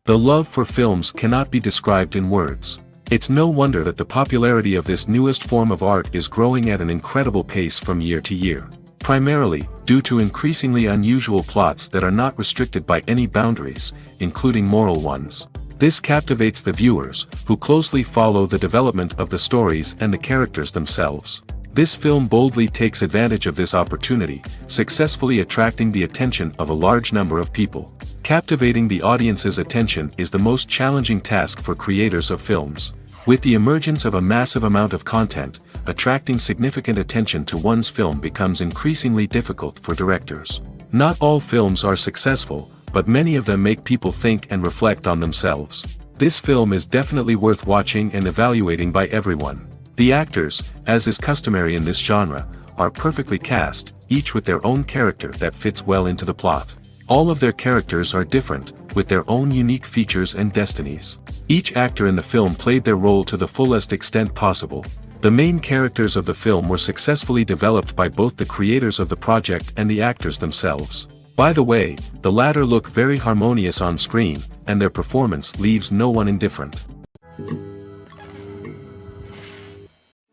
The love for films cannot be described in words. It's no wonder that the popularity of this newest form of art is growing at an incredible pace from year to year, primarily due to increasingly unusual plots that are not restricted by any boundaries, including moral ones. This captivates the viewers, who closely follow the development of the stories and the characters themselves. This film boldly takes advantage of this opportunity, successfully attracting the attention of a large number of people. Captivating the audience's attention is the most challenging task for creators of films. With the emergence of a massive amount of content, attracting significant attention to one's film becomes increasingly difficult for directors. Not all films are successful, but many of them make people think and reflect on themselves. This film is definitely worth watching and evaluating by everyone. The actors, as is customary in this genre, are perfectly cast, each with their own character that fits well into the plot. All of their characters are different, with their own unique features and destinies. Each actor in the film played their role to the fullest extent possible. The main characters of the film were successfully developed by both the creators of the project and the actors themselves. By the way, the latter look very harmonious on screen, and their performance leaves no one indifferent.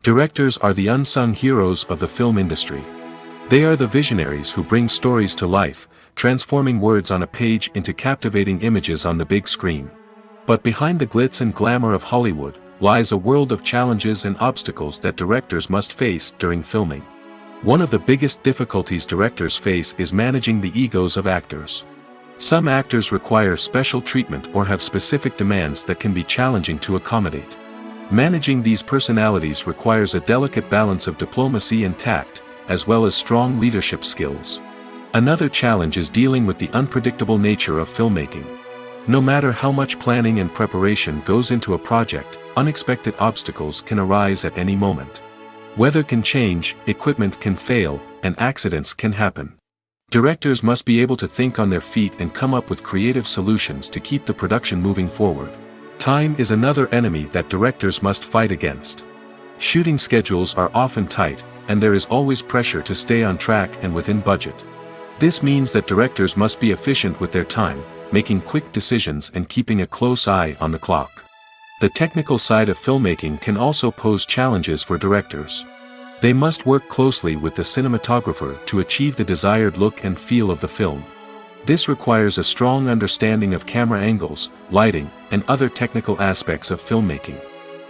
Directors are the unsung heroes of the film industry. They are the visionaries who bring stories to life, transforming words on a page into captivating images on the big screen. But behind the glitz and glamour of Hollywood, lies a world of challenges and obstacles that directors must face during filming. One of the biggest difficulties directors face is managing the egos of actors. Some actors require special treatment or have specific demands that can be challenging to accommodate. Managing these personalities requires a delicate balance of diplomacy and tact, as well as strong leadership skills. Another challenge is dealing with the unpredictable nature of filmmaking. No matter how much planning and preparation goes into a project, unexpected obstacles can arise at any moment. Weather can change, equipment can fail, and accidents can happen. Directors must be able to think on their feet and come up with creative solutions to keep the production moving forward. Time is another enemy that directors must fight against. Shooting schedules are often tight, and there is always pressure to stay on track and within budget. This means that directors must be efficient with their time, making quick decisions and keeping a close eye on the clock. The technical side of filmmaking can also pose challenges for directors. They must work closely with the cinematographer to achieve the desired look and feel of the film. This requires a strong understanding of camera angles, lighting, and other technical aspects of filmmaking.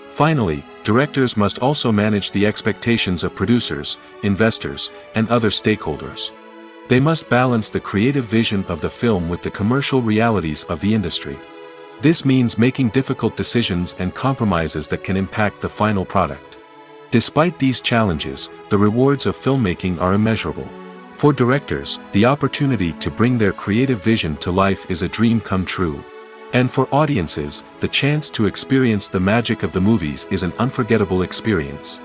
Finally, directors must also manage the expectations of producers, investors, and other stakeholders. They must balance the creative vision of the film with the commercial realities of the industry. This means making difficult decisions and compromises that can impact the final product. Despite these challenges, the rewards of filmmaking are immeasurable. For directors, the opportunity to bring their creative vision to life is a dream come true. And for audiences, the chance to experience the magic of the movies is an unforgettable experience.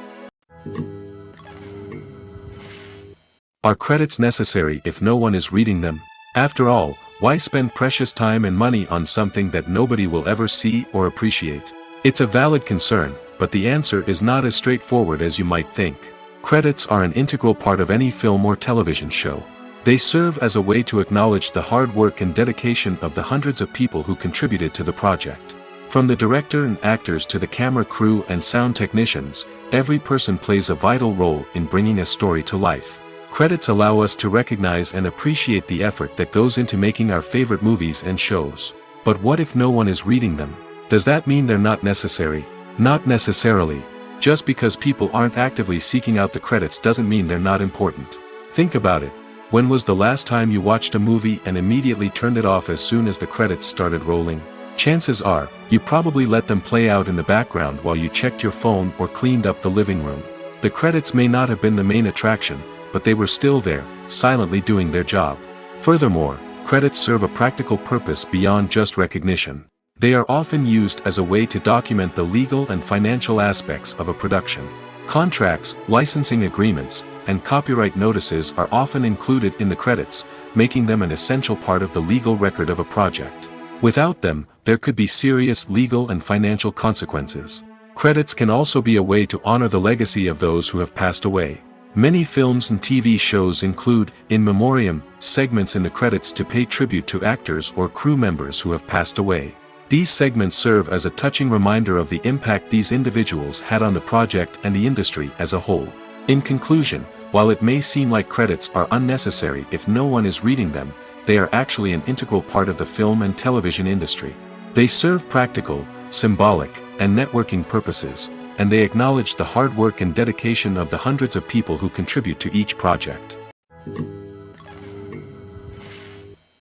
Are credits necessary if no one is reading them? After all, why spend precious time and money on something that nobody will ever see or appreciate? It's a valid concern, but the answer is not as straightforward as you might think. Credits are an integral part of any film or television show. They serve as a way to acknowledge the hard work and dedication of the hundreds of people who contributed to the project. From the director and actors to the camera crew and sound technicians, every person plays a vital role in bringing a story to life. Credits allow us to recognize and appreciate the effort that goes into making our favorite movies and shows. But what if no one is reading them? Does that mean they're not necessary? Not necessarily. Just because people aren't actively seeking out the credits doesn't mean they're not important. Think about it. When was the last time you watched a movie and immediately turned it off as soon as the credits started rolling? Chances are, you probably let them play out in the background while you checked your phone or cleaned up the living room. The credits may not have been the main attraction, but they were still there, silently doing their job. Furthermore, credits serve a practical purpose beyond just recognition. They are often used as a way to document the legal and financial aspects of a production. Contracts, licensing agreements, and copyright notices are often included in the credits, making them an essential part of the legal record of a project. Without them, there could be serious legal and financial consequences. Credits can also be a way to honor the legacy of those who have passed away. Many films and TV shows include in memoriam segments in the credits to pay tribute to actors or crew members who have passed away. These segments serve as a touching reminder of the impact these individuals had on the project and the industry as a whole. In conclusion, while it may seem like credits are unnecessary if no one is reading them, they are actually an integral part of the film and television industry. They serve practical, symbolic, and networking purposes, and they acknowledge the hard work and dedication of the hundreds of people who contribute to each project.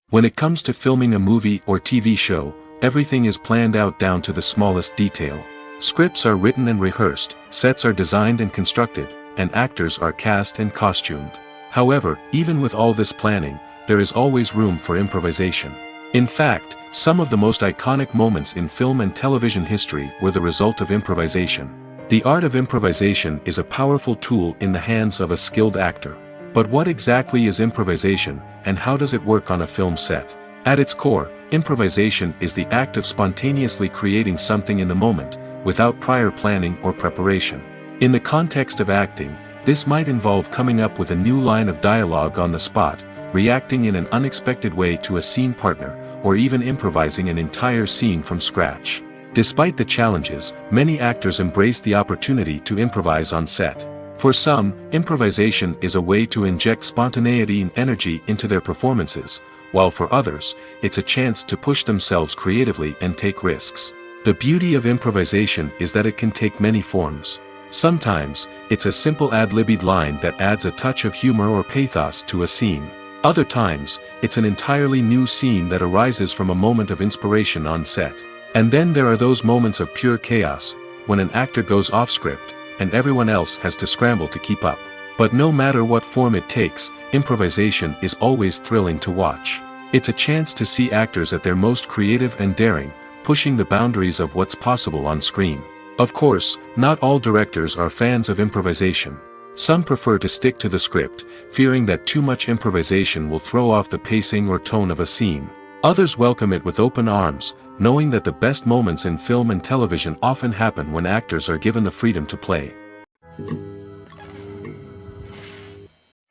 When it comes to filming a movie or TV show, everything is planned out down to the smallest detail. Scripts are written and rehearsed, sets are designed and constructed, and actors are cast and costumed. However, even with all this planning, there is always room for improvisation. In fact, some of the most iconic moments in film and television history were the result of improvisation. The art of improvisation is a powerful tool in the hands of a skilled actor. But what exactly is improvisation, and how does it work on a film set? At its core, improvisation is the act of spontaneously creating something in the moment, without prior planning or preparation. In the context of acting, this might involve coming up with a new line of dialogue on the spot, reacting in an unexpected way to a scene partner, or even improvising an entire scene from scratch. Despite the challenges, many actors embrace the opportunity to improvise on set. For some, improvisation is a way to inject spontaneity and energy into their performances, while for others, it's a chance to push themselves creatively and take risks. The beauty of improvisation is that it can take many forms. Sometimes, it's a simple ad-libbed line that adds a touch of humor or pathos to a scene. Other times, it's an entirely new scene that arises from a moment of inspiration on set. And then there are those moments of pure chaos, when an actor goes off script, and everyone else has to scramble to keep up. But no matter what form it takes, improvisation is always thrilling to watch. It's a chance to see actors at their most creative and daring, pushing the boundaries of what's possible on screen. Of course, not all directors are fans of improvisation. Some prefer to stick to the script, fearing that too much improvisation will throw off the pacing or tone of a scene. Others welcome it with open arms, knowing that the best moments in film and television often happen when actors are given the freedom to play.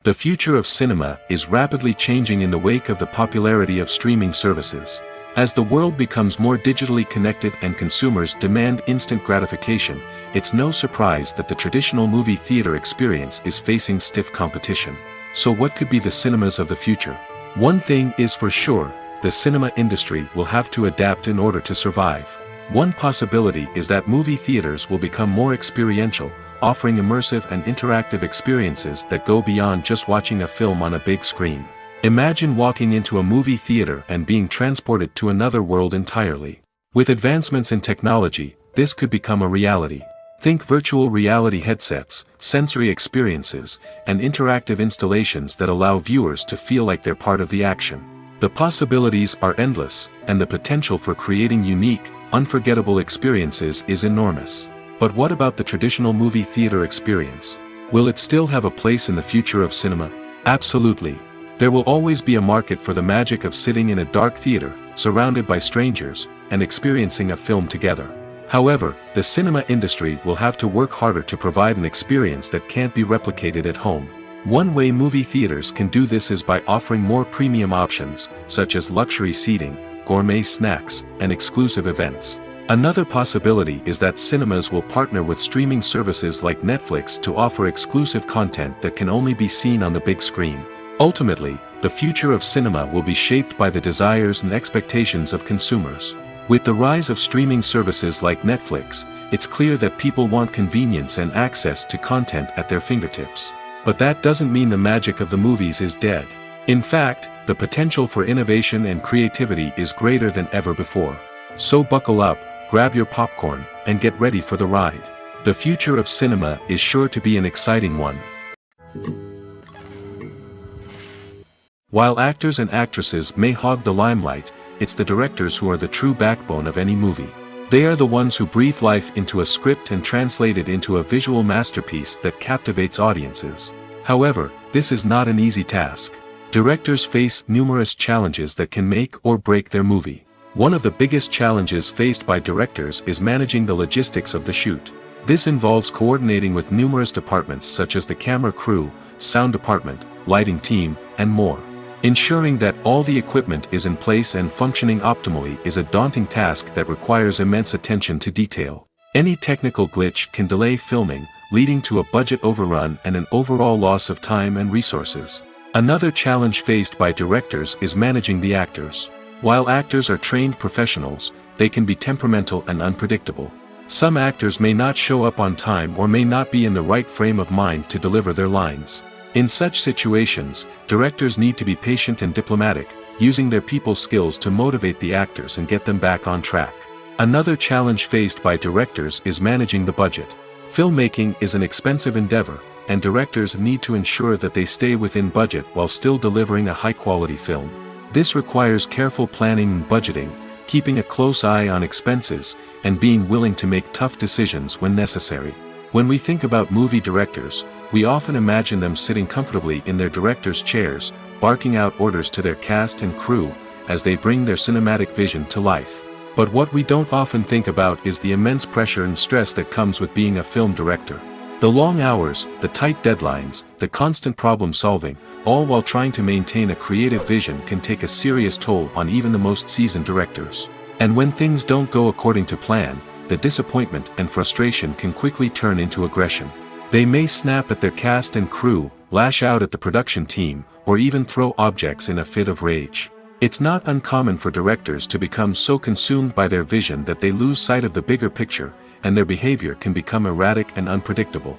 The future of cinema is rapidly changing in the wake of the popularity of streaming services. As the world becomes more digitally connected and consumers demand instant gratification, it's no surprise that the traditional movie theater experience is facing stiff competition. So what could be the cinemas of the future? One thing is for sure, the cinema industry will have to adapt in order to survive. One possibility is that movie theaters will become more experiential, offering immersive and interactive experiences that go beyond just watching a film on a big screen. Imagine walking into a movie theater and being transported to another world entirely. With advancements in technology, this could become a reality. Think virtual reality headsets, sensory experiences, and interactive installations that allow viewers to feel like they're part of the action. The possibilities are endless, and the potential for creating unique, unforgettable experiences is enormous. But what about the traditional movie theater experience? Will it still have a place in the future of cinema? Absolutely. There will always be a market for the magic of sitting in a dark theater, surrounded by strangers, and experiencing a film together. However, the cinema industry will have to work harder to provide an experience that can't be replicated at home. One way movie theaters can do this is by offering more premium options, such as luxury seating, gourmet snacks, and exclusive events. Another possibility is that cinemas will partner with streaming services like Netflix to offer exclusive content that can only be seen on the big screen. Ultimately, the future of cinema will be shaped by the desires and expectations of consumers. With the rise of streaming services like Netflix, it's clear that people want convenience and access to content at their fingertips. But that doesn't mean the magic of the movies is dead. In fact, the potential for innovation and creativity is greater than ever before. So buckle up, grab your popcorn, and get ready for the ride. The future of cinema is sure to be an exciting one. While actors and actresses may hog the limelight, it's the directors who are the true backbone of any movie. They are the ones who breathe life into a script and translate it into a visual masterpiece that captivates audiences. However, this is not an easy task. Directors face numerous challenges that can make or break their movie. One of the biggest challenges faced by directors is managing the logistics of the shoot. This involves coordinating with numerous departments such as the camera crew, sound department, lighting team, and more. Ensuring that all the equipment is in place and functioning optimally is a daunting task that requires immense attention to detail. Any technical glitch can delay filming, leading to a budget overrun and an overall loss of time and resources. Another challenge faced by directors is managing the actors. While actors are trained professionals, they can be temperamental and unpredictable. Some actors may not show up on time or may not be in the right frame of mind to deliver their lines. In such situations, directors need to be patient and diplomatic, using their people skills to motivate the actors and get them back on track. Another challenge faced by directors is managing the budget. Filmmaking is an expensive endeavor, and directors need to ensure that they stay within budget while still delivering a high-quality film. This requires careful planning and budgeting, keeping a close eye on expenses, and being willing to make tough decisions when necessary. When we think about movie directors, we often imagine them sitting comfortably in their director's chairs, barking out orders to their cast and crew, as they bring their cinematic vision to life. But what we don't often think about is the immense pressure and stress that comes with being a film director. The long hours, the tight deadlines, the constant problem solving, all while trying to maintain a creative vision can take a serious toll on even the most seasoned directors. And when things don't go according to plan, the disappointment and frustration can quickly turn into aggression. They may snap at their cast and crew, lash out at the production team, or even throw objects in a fit of rage. It's not uncommon for directors to become so consumed by their vision that they lose sight of the bigger picture, and their behavior can become erratic and unpredictable.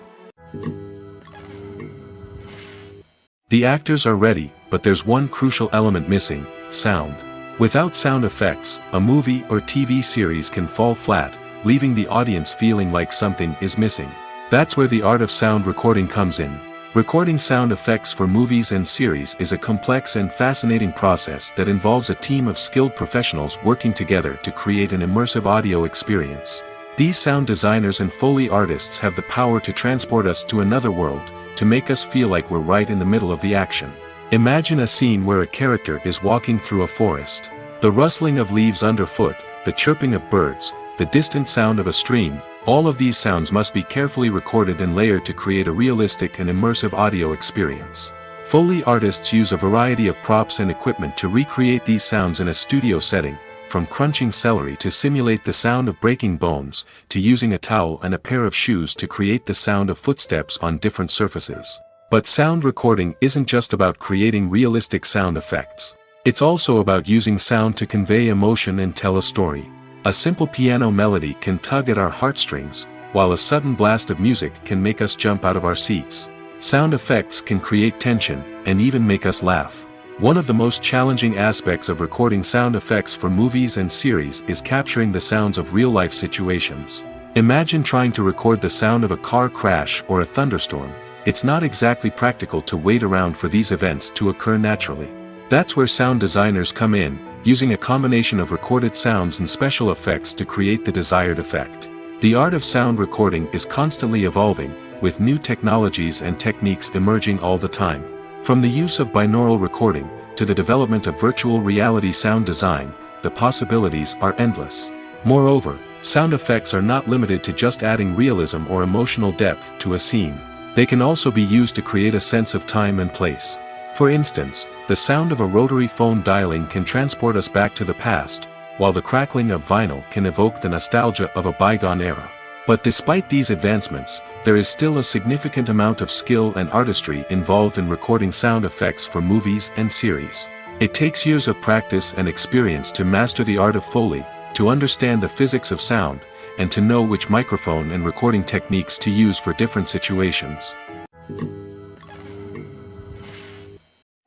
The actors are ready, but there's one crucial element missing: sound. Without sound effects, a movie or TV series can fall flat, leaving the audience feeling like something is missing. That's where the art of sound recording comes in. Recording sound effects for movies and series is a complex and fascinating process that involves a team of skilled professionals working together to create an immersive audio experience. These sound designers and Foley artists have the power to transport us to another world, to make us feel like we're right in the middle of the action. Imagine a scene where a character is walking through a forest. The rustling of leaves underfoot, the chirping of birds, the distant sound of a stream, all of these sounds must be carefully recorded and layered to create a realistic and immersive audio experience. Foley artists use a variety of props and equipment to recreate these sounds in a studio setting, from crunching celery to simulate the sound of breaking bones, to using a towel and a pair of shoes to create the sound of footsteps on different surfaces. But sound recording isn't just about creating realistic sound effects. It's also about using sound to convey emotion and tell a story. A simple piano melody can tug at our heartstrings, while a sudden blast of music can make us jump out of our seats. Sound effects can create tension, and even make us laugh. One of the most challenging aspects of recording sound effects for movies and series is capturing the sounds of real-life situations. Imagine trying to record the sound of a car crash or a thunderstorm. It's not exactly practical to wait around for these events to occur naturally. That's where sound designers come in, using a combination of recorded sounds and special effects to create the desired effect. The art of sound recording is constantly evolving, with new technologies and techniques emerging all the time. From the use of binaural recording, to the development of virtual reality sound design, the possibilities are endless. Moreover, sound effects are not limited to just adding realism or emotional depth to a scene. They can also be used to create a sense of time and place. For instance, the sound of a rotary phone dialing can transport us back to the past, while the crackling of vinyl can evoke the nostalgia of a bygone era. But despite these advancements, there is still a significant amount of skill and artistry involved in recording sound effects for movies and series. It takes years of practice and experience to master the art of Foley, to understand the physics of sound, and to know which microphone and recording techniques to use for different situations.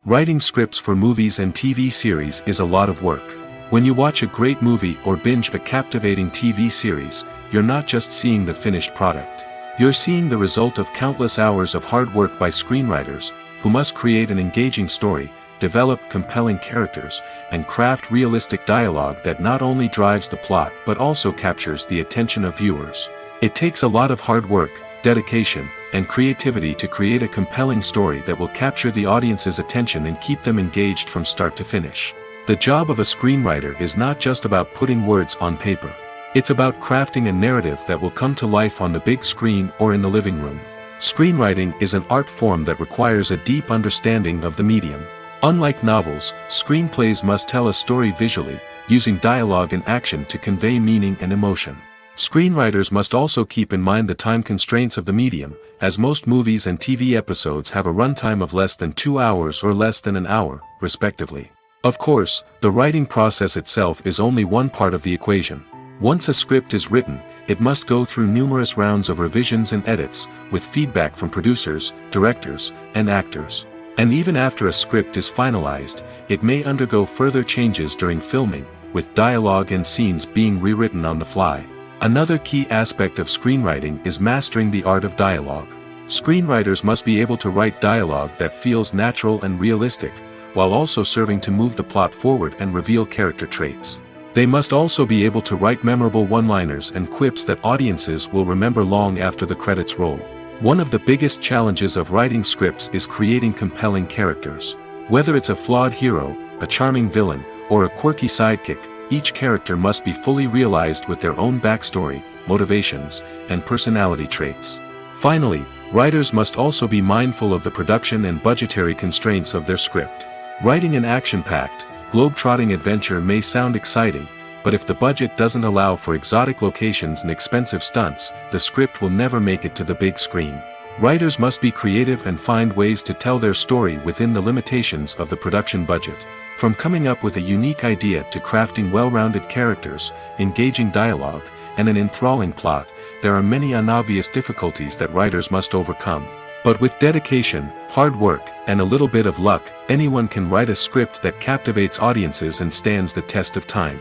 Writing scripts for movies and TV series is a lot of work. When you watch a great movie or binge a captivating TV series, you're not just seeing the finished product. You're seeing the result of countless hours of hard work by screenwriters, who must create an engaging story, develop compelling characters, and craft realistic dialogue that not only drives the plot but also captures the attention of viewers. It takes a lot of hard work, dedication, and creativity to create a compelling story that will capture the audience's attention and keep them engaged from start to finish. The job of a screenwriter is not just about putting words on paper. It's about crafting a narrative that will come to life on the big screen or in the living room. Screenwriting is an art form that requires a deep understanding of the medium. Unlike novels, screenplays must tell a story visually, using dialogue and action to convey meaning and emotion. Screenwriters must also keep in mind the time constraints of the medium, as most movies and TV episodes have a runtime of less than 2 hours or less than an hour, respectively. Of course, the writing process itself is only one part of the equation. Once a script is written, it must go through numerous rounds of revisions and edits, with feedback from producers, directors, and actors. And even after a script is finalized, it may undergo further changes during filming, with dialogue and scenes being rewritten on the fly. Another key aspect of screenwriting is mastering the art of dialogue. Screenwriters must be able to write dialogue that feels natural and realistic, while also serving to move the plot forward and reveal character traits. They must also be able to write memorable one-liners and quips that audiences will remember long after the credits roll. One of the biggest challenges of writing scripts is creating compelling characters. Whether it's a flawed hero, a charming villain, or a quirky sidekick, each character must be fully realized with their own backstory, motivations, and personality traits. Finally, writers must also be mindful of the production and budgetary constraints of their script. Writing an action-packed, globe-trotting adventure may sound exciting, but if the budget doesn't allow for exotic locations and expensive stunts, the script will never make it to the big screen. Writers must be creative and find ways to tell their story within the limitations of the production budget. From coming up with a unique idea to crafting well-rounded characters, engaging dialogue, and an enthralling plot, there are many unobvious difficulties that writers must overcome. But with dedication, hard work, and a little bit of luck, anyone can write a script that captivates audiences and stands the test of time.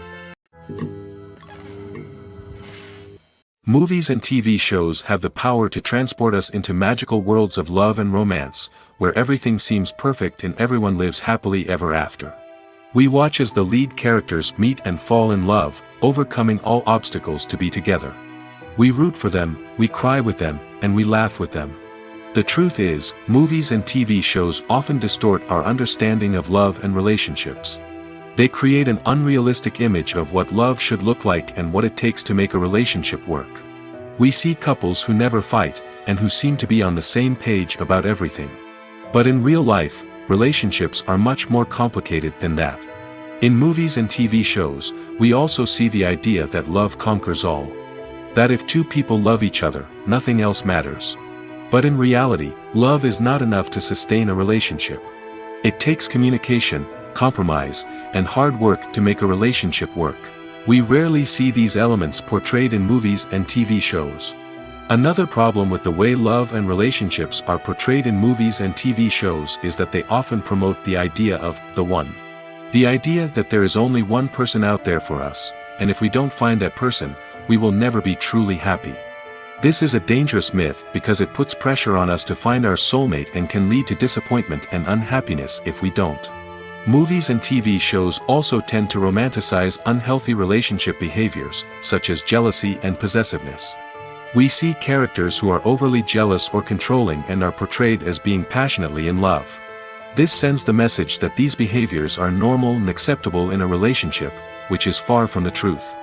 Movies and TV shows have the power to transport us into magical worlds of love and romance, where everything seems perfect and everyone lives happily ever after. We watch as the lead characters meet and fall in love, overcoming all obstacles to be together. We root for them, we cry with them, and we laugh with them. The truth is, movies and TV shows often distort our understanding of love and relationships. They create an unrealistic image of what love should look like and what it takes to make a relationship work. We see couples who never fight, and who seem to be on the same page about everything. But in real life, relationships are much more complicated than that. In movies and TV shows, we also see the idea that love conquers all. That if two people love each other, nothing else matters. But in reality, love is not enough to sustain a relationship. It takes communication, compromise, and hard work to make a relationship work. We rarely see these elements portrayed in movies and TV shows. Another problem with the way love and relationships are portrayed in movies and TV shows is that they often promote the idea of the one. The idea that there is only one person out there for us, and if we don't find that person, we will never be truly happy. This is a dangerous myth because it puts pressure on us to find our soulmate and can lead to disappointment and unhappiness if we don't. Movies and TV shows also tend to romanticize unhealthy relationship behaviors, such as jealousy and possessiveness. We see characters who are overly jealous or controlling and are portrayed as being passionately in love. This sends the message that these behaviors are normal and acceptable in a relationship, which is far from the truth.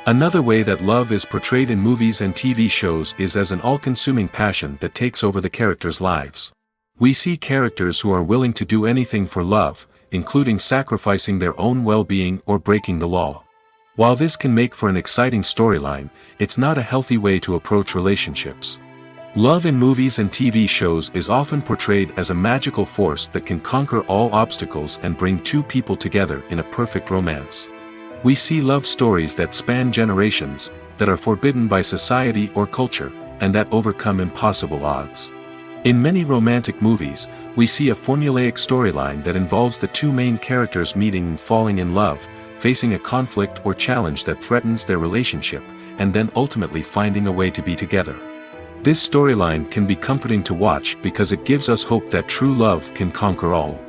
Another way that love is portrayed in movies and TV shows is as an all-consuming passion that takes over the characters' lives. We see characters who are willing to do anything for love, including sacrificing their own well-being or breaking the law. While this can make for an exciting storyline, it's not a healthy way to approach relationships. Love in movies and TV shows is often portrayed as a magical force that can conquer all obstacles and bring two people together in a perfect romance. We see love stories that span generations, that are forbidden by society or culture, and that overcome impossible odds. In many romantic movies, we see a formulaic storyline that involves the two main characters meeting and falling in love, facing a conflict or challenge that threatens their relationship, and then ultimately finding a way to be together. This storyline can be comforting to watch because it gives us hope that true love can conquer all.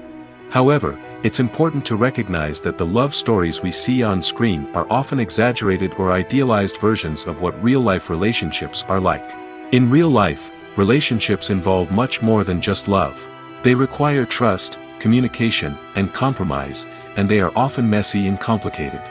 However, it's important to recognize that the love stories we see on screen are often exaggerated or idealized versions of what real-life relationships are like. In real life, relationships involve much more than just love. They require trust, communication, and compromise, and they are often messy and complicated.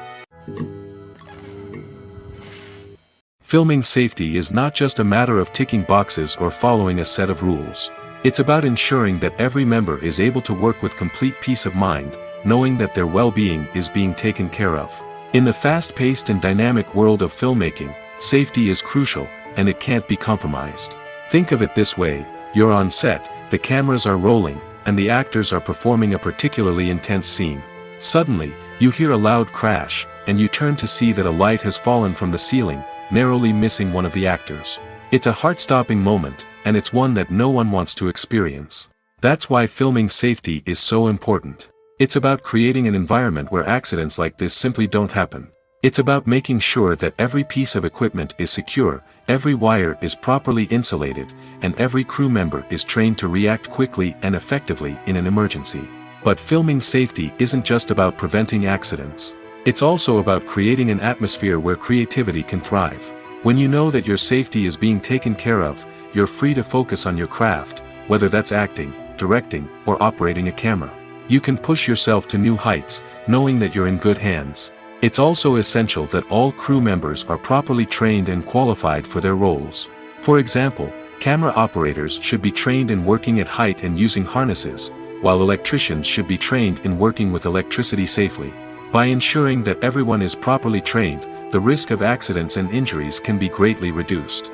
Filming safety is not just a matter of ticking boxes or following a set of rules. It's about ensuring that every member is able to work with complete peace of mind, knowing that their well-being is being taken care of. In the fast-paced and dynamic world of filmmaking, safety is crucial, and it can't be compromised. Think of it this way: you're on set, the cameras are rolling, and the actors are performing a particularly intense scene. Suddenly, you hear a loud crash, and you turn to see that a light has fallen from the ceiling, narrowly missing one of the actors. It's a heart-stopping moment, and it's one that no one wants to experience. That's why filming safety is so important. It's about creating an environment where accidents like this simply don't happen. It's about making sure that every piece of equipment is secure, every wire is properly insulated, and every crew member is trained to react quickly and effectively in an emergency. But filming safety isn't just about preventing accidents. It's also about creating an atmosphere where creativity can thrive. When you know that your safety is being taken care of, you're free to focus on your craft, whether that's acting, directing, or operating a camera. You can push yourself to new heights, knowing that you're in good hands. It's also essential that all crew members are properly trained and qualified for their roles. For example, camera operators should be trained in working at height and using harnesses, while electricians should be trained in working with electricity safely. By ensuring that everyone is properly trained, the risk of accidents and injuries can be greatly reduced.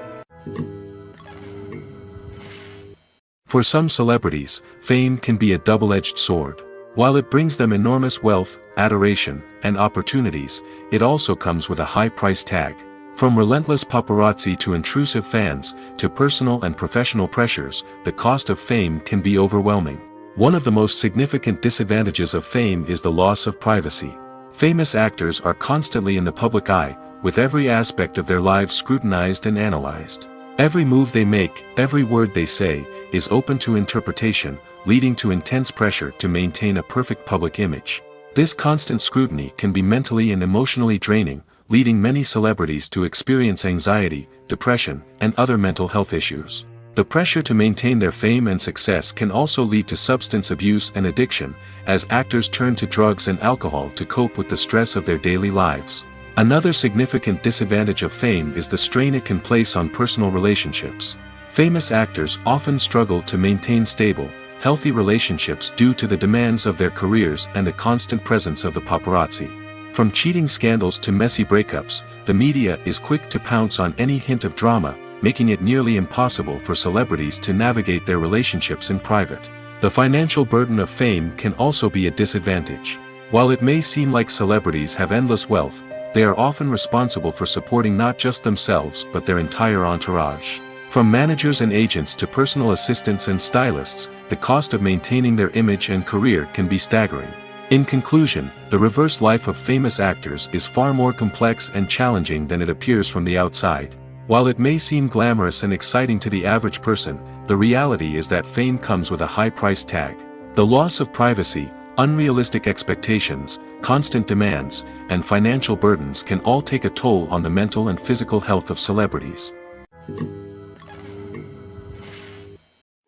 For some celebrities, fame can be a double-edged sword. While it brings them enormous wealth, adoration, and opportunities, it also comes with a high price tag. From relentless paparazzi to intrusive fans, to personal and professional pressures, the cost of fame can be overwhelming. One of the most significant disadvantages of fame is the loss of privacy. Famous actors are constantly in the public eye, with every aspect of their lives scrutinized and analyzed. Every move they make, every word they say, is open to interpretation, leading to intense pressure to maintain a perfect public image. This constant scrutiny can be mentally and emotionally draining, leading many celebrities to experience anxiety, depression, and other mental health issues. The pressure to maintain their fame and success can also lead to substance abuse and addiction, as actors turn to drugs and alcohol to cope with the stress of their daily lives. Another significant disadvantage of fame is the strain it can place on personal relationships. Famous actors often struggle to maintain stable, healthy relationships due to the demands of their careers and the constant presence of the paparazzi. From cheating scandals to messy breakups, the media is quick to pounce on any hint of drama, making it nearly impossible for celebrities to navigate their relationships in private. The financial burden of fame can also be a disadvantage. While it may seem like celebrities have endless wealth, they are often responsible for supporting not just themselves but their entire entourage. From managers and agents to personal assistants and stylists, the cost of maintaining their image and career can be staggering. In conclusion, the reverse life of famous actors is far more complex and challenging than it appears from the outside. While it may seem glamorous and exciting to the average person, the reality is that fame comes with a high price tag. The loss of privacy, unrealistic expectations, constant demands, and financial burdens can all take a toll on the mental and physical health of celebrities.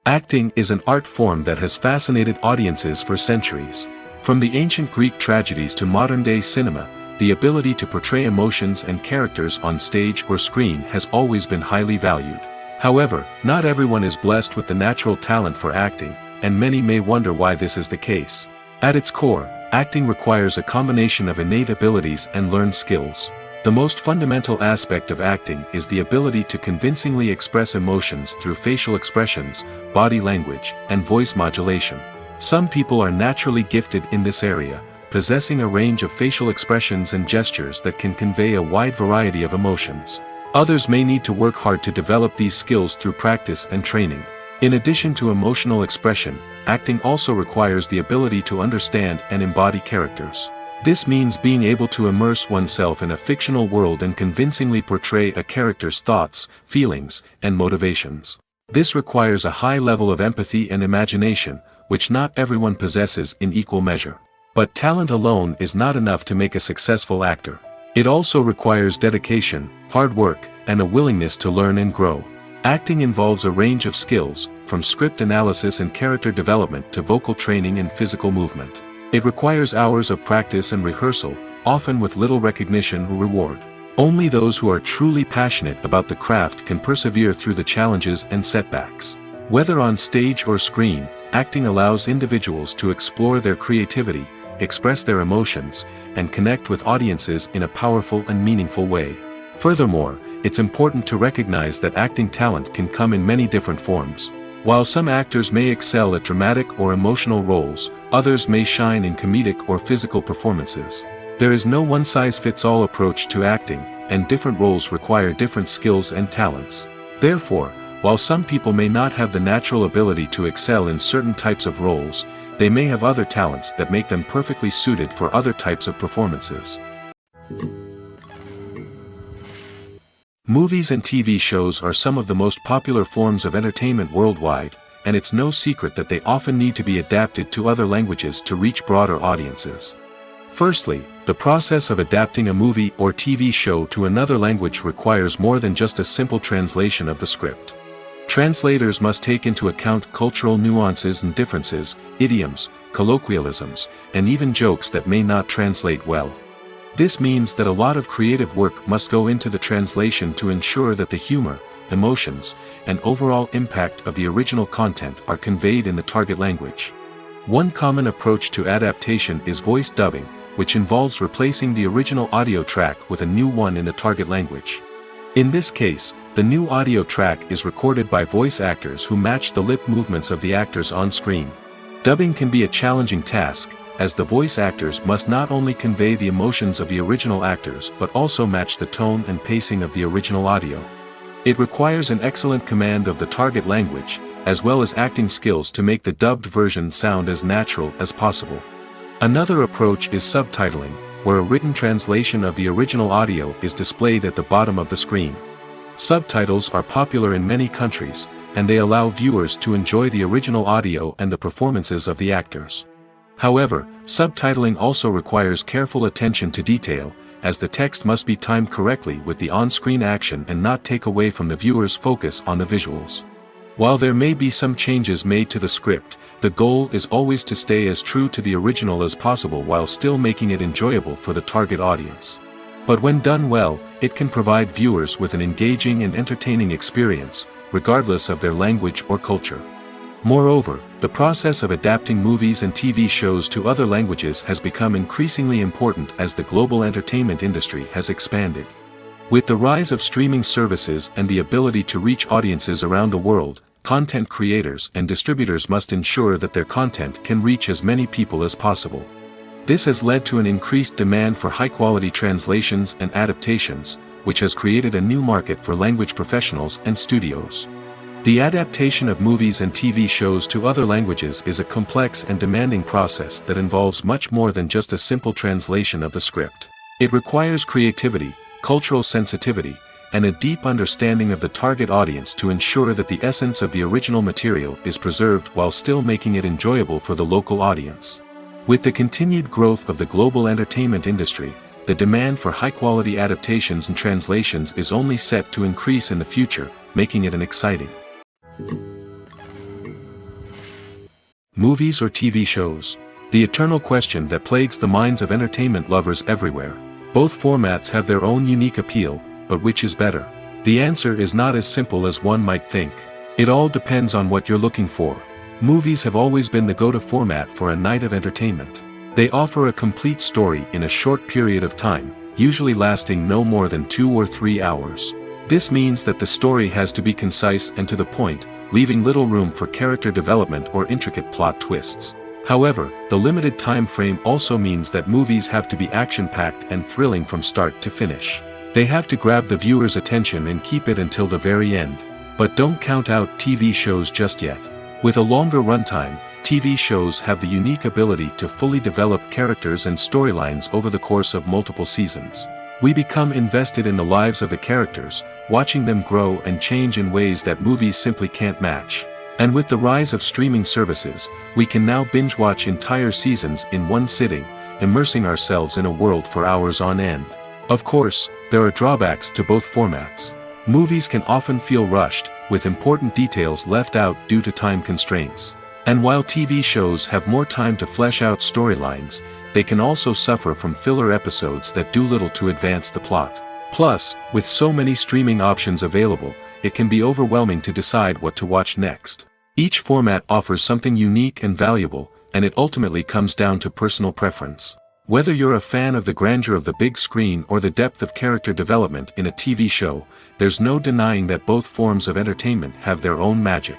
Acting is an art form that has fascinated audiences for centuries. From the ancient Greek tragedies to modern-day cinema, the ability to portray emotions and characters on stage or screen has always been highly valued. However, not everyone is blessed with the natural talent for acting, and many may wonder why this is the case. At its core, acting requires a combination of innate abilities and learned skills. The most fundamental aspect of acting is the ability to convincingly express emotions through facial expressions, body language, and voice modulation. Some people are naturally gifted in this area, possessing a range of facial expressions and gestures that can convey a wide variety of emotions. Others may need to work hard to develop these skills through practice and training. In addition to emotional expression, acting also requires the ability to understand and embody characters. This means being able to immerse oneself in a fictional world and convincingly portray a character's thoughts, feelings, and motivations. This requires a high level of empathy and imagination, which not everyone possesses in equal measure. But talent alone is not enough to make a successful actor. It also requires dedication, hard work, and a willingness to learn and grow. Acting involves a range of skills, from script analysis and character development to vocal training and physical movement. It requires hours of practice and rehearsal, often with little recognition or reward. Only those who are truly passionate about the craft can persevere through the challenges and setbacks. Whether on stage or screen, acting allows individuals to explore their creativity, express their emotions, and connect with audiences in a powerful and meaningful way. Furthermore, it's important to recognize that acting talent can come in many different forms. While some actors may excel at dramatic or emotional roles, others may shine in comedic or physical performances. There is no one-size-fits-all approach to acting, and different roles require different skills and talents. Therefore, while some people may not have the natural ability to excel in certain types of roles, they may have other talents that make them perfectly suited for other types of performances. Movies and TV shows are some of the most popular forms of entertainment worldwide, and it's no secret that they often need to be adapted to other languages to reach broader audiences. Firstly, the process of adapting a movie or TV show to another language requires more than just a simple translation of the script. Translators must take into account cultural nuances and differences, idioms, colloquialisms, and even jokes that may not translate well. This means that a lot of creative work must go into the translation to ensure that the humor, emotions, and overall impact of the original content are conveyed in the target language. One common approach to adaptation is voice dubbing, which involves replacing the original audio track with a new one in the target language. In this case, the new audio track is recorded by voice actors who match the lip movements of the actors on screen. Dubbing can be a challenging task, as the voice actors must not only convey the emotions of the original actors but also match the tone and pacing of the original audio. It requires an excellent command of the target language, as well as acting skills to make the dubbed version sound as natural as possible. Another approach is subtitling, where a written translation of the original audio is displayed at the bottom of the screen. Subtitles are popular in many countries, and they allow viewers to enjoy the original audio and the performances of the actors. However, subtitling also requires careful attention to detail, as the text must be timed correctly with the on-screen action and not take away from the viewer's focus on the visuals. While there may be some changes made to the script, the goal is always to stay as true to the original as possible while still making it enjoyable for the target audience. But when done well, it can provide viewers with an engaging and entertaining experience, regardless of their language or culture. Moreover, the process of adapting movies and TV shows to other languages has become increasingly important as the global entertainment industry has expanded. With the rise of streaming services and the ability to reach audiences around the world, content creators and distributors must ensure that their content can reach as many people as possible. This has led to an increased demand for high-quality translations and adaptations, which has created a new market for language professionals and studios. The adaptation of movies and TV shows to other languages is a complex and demanding process that involves much more than just a simple translation of the script. It requires creativity, cultural sensitivity, and a deep understanding of the target audience to ensure that the essence of the original material is preserved while still making it enjoyable for the local audience. With the continued growth of the global entertainment industry, the demand for high-quality adaptations and translations is only set to increase in the future, making it an exciting movies or TV shows. The eternal question that plagues the minds of entertainment lovers everywhere. Both formats have their own unique appeal, but which is better? The answer is not as simple as one might think. It all depends on what you're looking for. Movies have always been the go-to format for a night of entertainment. They offer a complete story in a short period of time, usually lasting no more than 2 or 3 hours. This means that the story has to be concise and to the point, leaving little room for character development or intricate plot twists. However, the limited time frame also means that movies have to be action-packed and thrilling from start to finish. They have to grab the viewer's attention and keep it until the very end. But don't count out TV shows just yet. With a longer runtime, TV shows have the unique ability to fully develop characters and storylines over the course of multiple seasons. We become invested in the lives of the characters, watching them grow and change in ways that movies simply can't match. And with the rise of streaming services, we can now binge-watch entire seasons in one sitting, immersing ourselves in a world for hours on end. Of course, there are drawbacks to both formats. Movies can often feel rushed, with important details left out due to time constraints. And while TV shows have more time to flesh out storylines, they can also suffer from filler episodes that do little to advance the plot. Plus, with so many streaming options available, it can be overwhelming to decide what to watch next. Each format offers something unique and valuable, and it ultimately comes down to personal preference. Whether you're a fan of the grandeur of the big screen or the depth of character development in a TV show, there's no denying that both forms of entertainment have their own magic.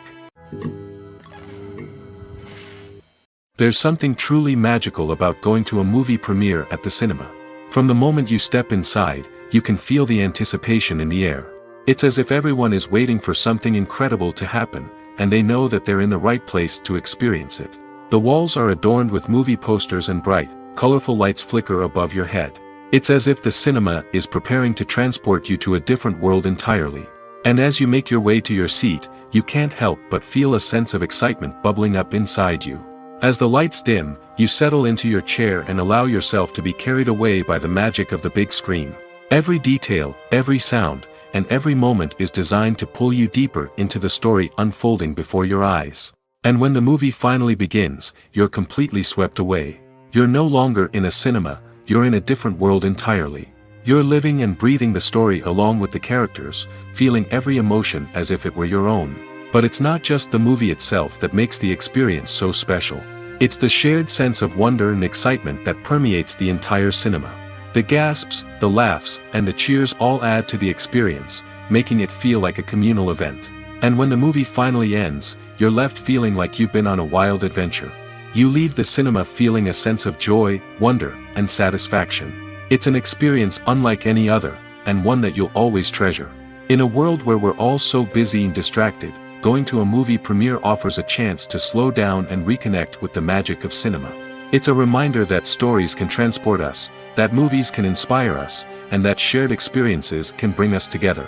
There's something truly magical about going to a movie premiere at the cinema. From the moment you step inside, you can feel the anticipation in the air. It's as if everyone is waiting for something incredible to happen, and they know that they're in the right place to experience it. The walls are adorned with movie posters and bright, colorful lights flicker above your head. It's as if the cinema is preparing to transport you to a different world entirely. And as you make your way to your seat, you can't help but feel a sense of excitement bubbling up inside you. As the lights dim, you settle into your chair and allow yourself to be carried away by the magic of the big screen. Every detail, every sound, and every moment is designed to pull you deeper into the story unfolding before your eyes. And when the movie finally begins, you're completely swept away. You're no longer in a cinema, you're in a different world entirely. You're living and breathing the story along with the characters, feeling every emotion as if it were your own. But it's not just the movie itself that makes the experience so special. It's the shared sense of wonder and excitement that permeates the entire cinema. The gasps, the laughs, and the cheers all add to the experience, making it feel like a communal event. And when the movie finally ends, you're left feeling like you've been on a wild adventure. You leave the cinema feeling a sense of joy, wonder, and satisfaction. It's an experience unlike any other, and one that you'll always treasure. In a world where we're all so busy and distracted, going to a movie premiere offers a chance to slow down and reconnect with the magic of cinema. It's a reminder that stories can transport us, that movies can inspire us, and that shared experiences can bring us together.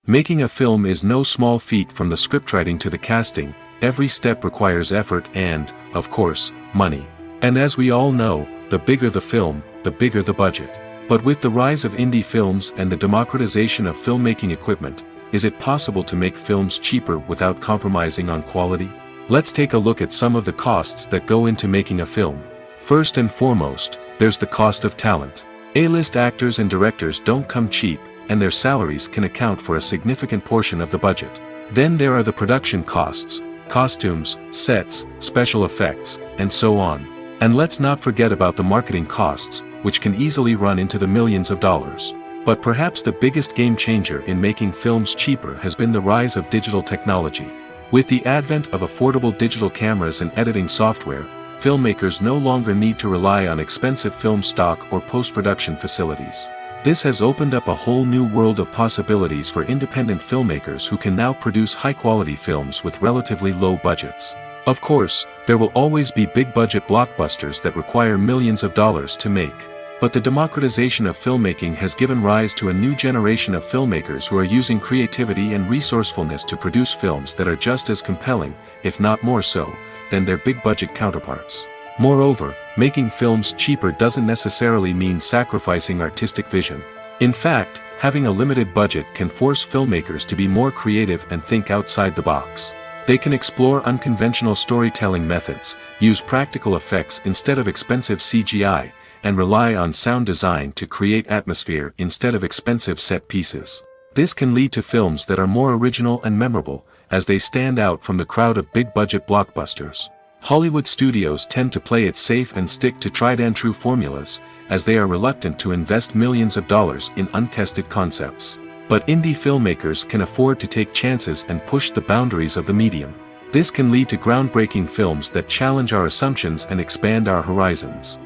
Making a film is no small feat. From the scriptwriting to the casting, every step requires effort and, of course, money. And as we all know, the bigger the film, the bigger the budget. But with the rise of indie films and the democratization of filmmaking equipment, is it possible to make films cheaper without compromising on quality? Let's take a look at some of the costs that go into making a film. First and foremost, there's the cost of talent. A-list actors and directors don't come cheap, and their salaries can account for a significant portion of the budget. Then there are the production costs, costumes, sets, special effects, and so on. And let's not forget about the marketing costs, which can easily run into the millions of dollars. But perhaps the biggest game changer in making films cheaper has been the rise of digital technology. With the advent of affordable digital cameras and editing software, filmmakers no longer need to rely on expensive film stock or post-production facilities. This has opened up a whole new world of possibilities for independent filmmakers who can now produce high-quality films with relatively low budgets. Of course, there will always be big-budget blockbusters that require millions of dollars to make. But the democratization of filmmaking has given rise to a new generation of filmmakers who are using creativity and resourcefulness to produce films that are just as compelling, if not more so, than their big-budget counterparts. Moreover, making films cheaper doesn't necessarily mean sacrificing artistic vision. In fact, having a limited budget can force filmmakers to be more creative and think outside the box. They can explore unconventional storytelling methods, use practical effects instead of expensive CGI, and rely on sound design to create atmosphere instead of expensive set pieces. This can lead to films that are more original and memorable, as they stand out from the crowd of big-budget blockbusters. Hollywood studios tend to play it safe and stick to tried-and-true formulas, as they are reluctant to invest millions of dollars in untested concepts. But indie filmmakers can afford to take chances and push the boundaries of the medium. This can lead to groundbreaking films that challenge our assumptions and expand our horizons.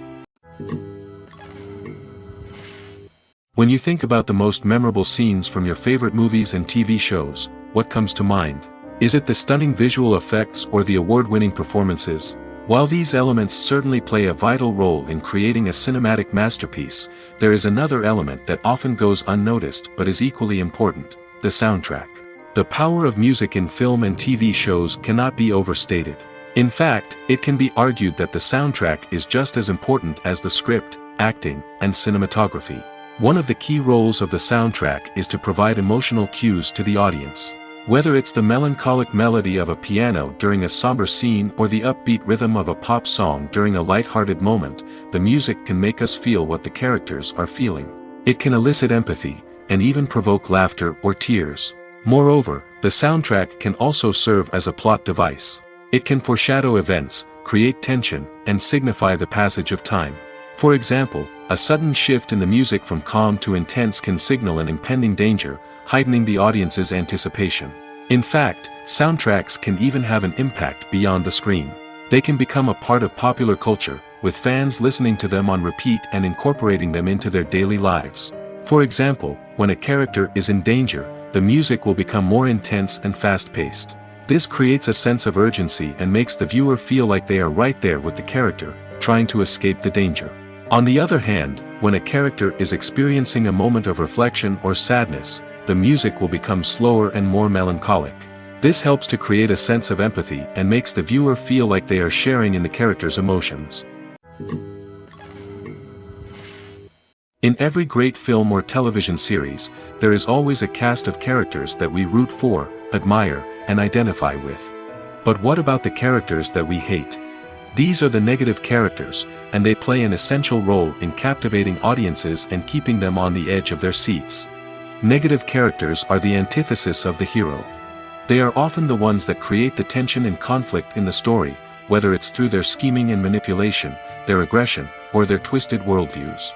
When you think about the most memorable scenes from your favorite movies and TV shows, what comes to mind? Is it the stunning visual effects or the award-winning performances? While these elements certainly play a vital role in creating a cinematic masterpiece, there is another element that often goes unnoticed but is equally important: the soundtrack. The power of music in film and TV shows cannot be overstated. In fact, it can be argued that the soundtrack is just as important as the script, acting, and cinematography. One of the key roles of the soundtrack is to provide emotional cues to the audience. Whether it's the melancholic melody of a piano during a somber scene or the upbeat rhythm of a pop song during a light-hearted moment, the music can make us feel what the characters are feeling. It can elicit empathy, and even provoke laughter or tears. Moreover, the soundtrack can also serve as a plot device. It can foreshadow events, create tension, and signify the passage of time. For example, a sudden shift in the music from calm to intense can signal an impending danger, heightening the audience's anticipation. In fact, soundtracks can even have an impact beyond the screen. They can become a part of popular culture, with fans listening to them on repeat and incorporating them into their daily lives. For example, when a character is in danger, the music will become more intense and fast-paced. This creates a sense of urgency and makes the viewer feel like they are right there with the character, trying to escape the danger. On the other hand, when a character is experiencing a moment of reflection or sadness, the music will become slower and more melancholic. This helps to create a sense of empathy and makes the viewer feel like they are sharing in the character's emotions. In every great film or television series, there is always a cast of characters that we root for, admire, and identify with. But what about the characters that we hate? These are the negative characters, and they play an essential role in captivating audiences and keeping them on the edge of their seats. Negative characters are the antithesis of the hero. They are often the ones that create the tension and conflict in the story, whether it's through their scheming and manipulation, their aggression, or their twisted worldviews.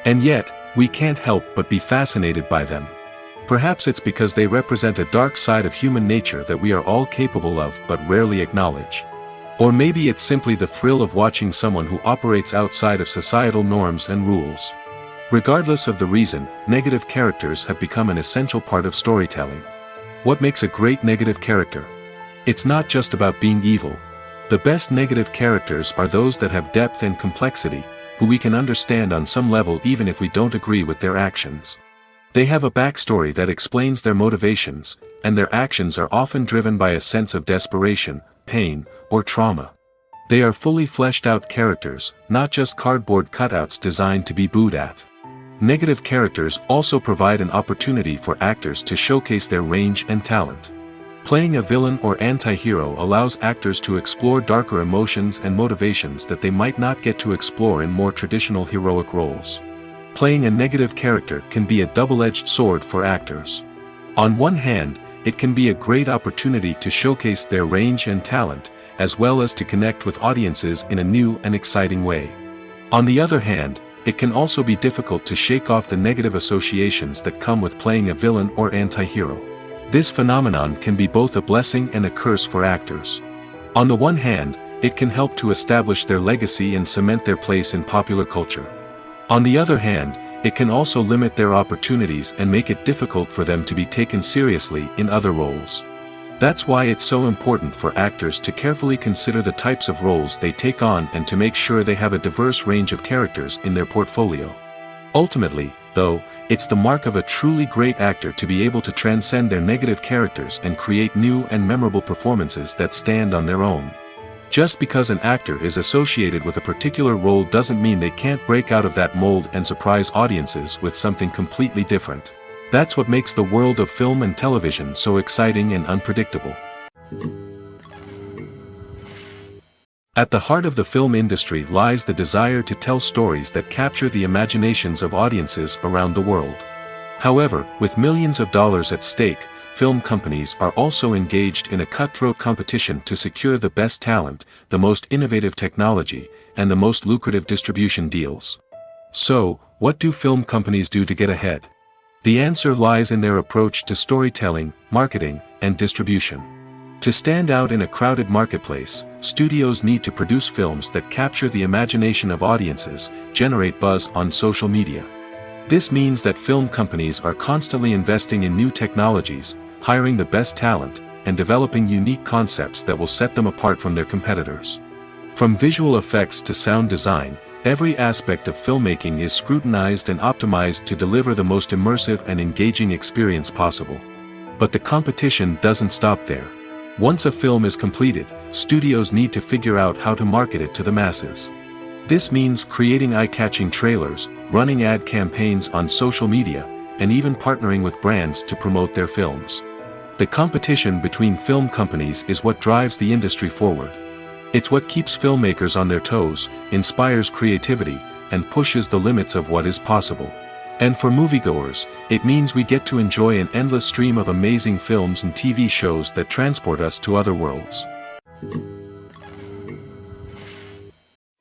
And yet, we can't help but be fascinated by them. Perhaps it's because they represent a dark side of human nature that we are all capable of but rarely acknowledge. Or maybe it's simply the thrill of watching someone who operates outside of societal norms and rules. Regardless of the reason, negative characters have become an essential part of storytelling. What makes a great negative character? It's not just about being evil. The best negative characters are those that have depth and complexity, who we can understand on some level even if we don't agree with their actions. They have a backstory that explains their motivations, and their actions are often driven by a sense of desperation, pain, or trauma. They are fully fleshed out characters, not just cardboard cutouts designed to be booed at. Negative characters also provide an opportunity for actors to showcase their range and talent. Playing a villain or anti-hero allows actors to explore darker emotions and motivations that they might not get to explore in more traditional heroic roles. Playing a negative character can be a double-edged sword for actors. On one hand, it can be a great opportunity to showcase their range and talent, as well as to connect with audiences in a new and exciting way. On the other hand, it can also be difficult to shake off the negative associations that come with playing a villain or anti-hero. This phenomenon can be both a blessing and a curse for actors. On the one hand, it can help to establish their legacy and cement their place in popular culture. On the other hand, it can also limit their opportunities and make it difficult for them to be taken seriously in other roles. That's why it's so important for actors to carefully consider the types of roles they take on and to make sure they have a diverse range of characters in their portfolio. Ultimately, though, it's the mark of a truly great actor to be able to transcend their negative characters and create new and memorable performances that stand on their own. Just because an actor is associated with a particular role doesn't mean they can't break out of that mold and surprise audiences with something completely different. That's what makes the world of film and television so exciting and unpredictable. At the heart of the film industry lies the desire to tell stories that capture the imaginations of audiences around the world. However, with millions of dollars at stake, film companies are also engaged in a cutthroat competition to secure the best talent, the most innovative technology, and the most lucrative distribution deals. So, what do film companies do to get ahead? The answer lies in their approach to storytelling, marketing, and distribution. To stand out in a crowded marketplace, studios need to produce films that capture the imagination of audiences, generate buzz on social media. This means that film companies are constantly investing in new technologies, hiring the best talent, and developing unique concepts that will set them apart from their competitors. From visual effects to sound design, every aspect of filmmaking is scrutinized and optimized to deliver the most immersive and engaging experience possible. But the competition doesn't stop there. Once a film is completed, studios need to figure out how to market it to the masses. This means creating eye-catching trailers, running ad campaigns on social media, and even partnering with brands to promote their films. The competition between film companies is what drives the industry forward. It's what keeps filmmakers on their toes, inspires creativity, and pushes the limits of what is possible. And for moviegoers, it means we get to enjoy an endless stream of amazing films and TV shows that transport us to other worlds.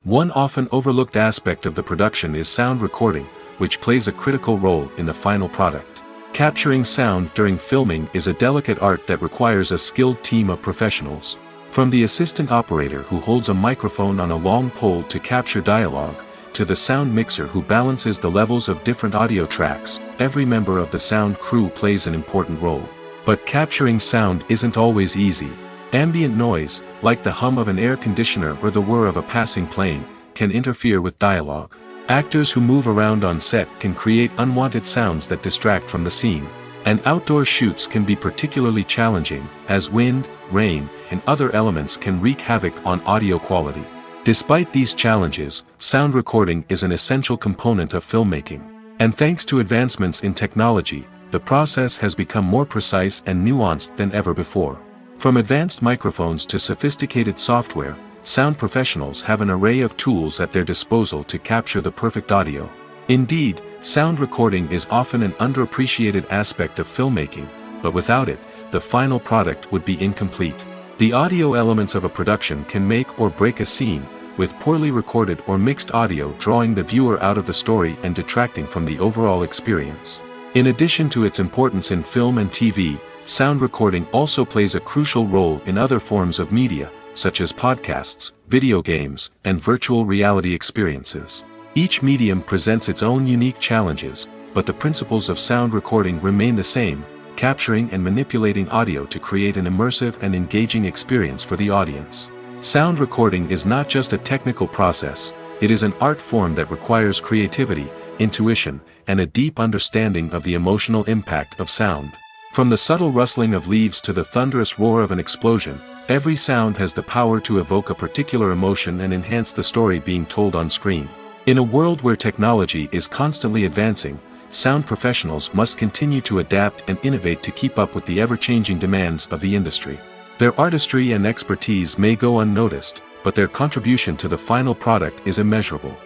One often overlooked aspect of the production is sound recording, which plays a critical role in the final product. Capturing sound during filming is a delicate art that requires a skilled team of professionals. From the assistant operator who holds a microphone on a long pole to capture dialogue, to the sound mixer who balances the levels of different audio tracks, every member of the sound crew plays an important role. But capturing sound isn't always easy. Ambient noise, like the hum of an air conditioner or the whir of a passing plane, can interfere with dialogue. Actors who move around on set can create unwanted sounds that distract from the scene. And outdoor shoots can be particularly challenging, as wind, rain, and other elements can wreak havoc on audio quality. Despite these challenges, sound recording is an essential component of filmmaking. And thanks to advancements in technology, the process has become more precise and nuanced than ever before. From advanced microphones to sophisticated software, sound professionals have an array of tools at their disposal to capture the perfect audio. Indeed, sound recording is often an underappreciated aspect of filmmaking, but without it, the final product would be incomplete. The audio elements of a production can make or break a scene, with poorly recorded or mixed audio drawing the viewer out of the story and detracting from the overall experience. In addition to its importance in film and TV, sound recording also plays a crucial role in other forms of media, such as podcasts, video games, and virtual reality experiences. Each medium presents its own unique challenges, but the principles of sound recording remain the same, capturing and manipulating audio to create an immersive and engaging experience for the audience. Sound recording is not just a technical process, it is an art form that requires creativity, intuition, and a deep understanding of the emotional impact of sound. From the subtle rustling of leaves to the thunderous roar of an explosion, every sound has the power to evoke a particular emotion and enhance the story being told on screen. In a world where technology is constantly advancing, sound professionals must continue to adapt and innovate to keep up with the ever-changing demands of the industry. Their artistry and expertise may go unnoticed, but their contribution to the final product is immeasurable.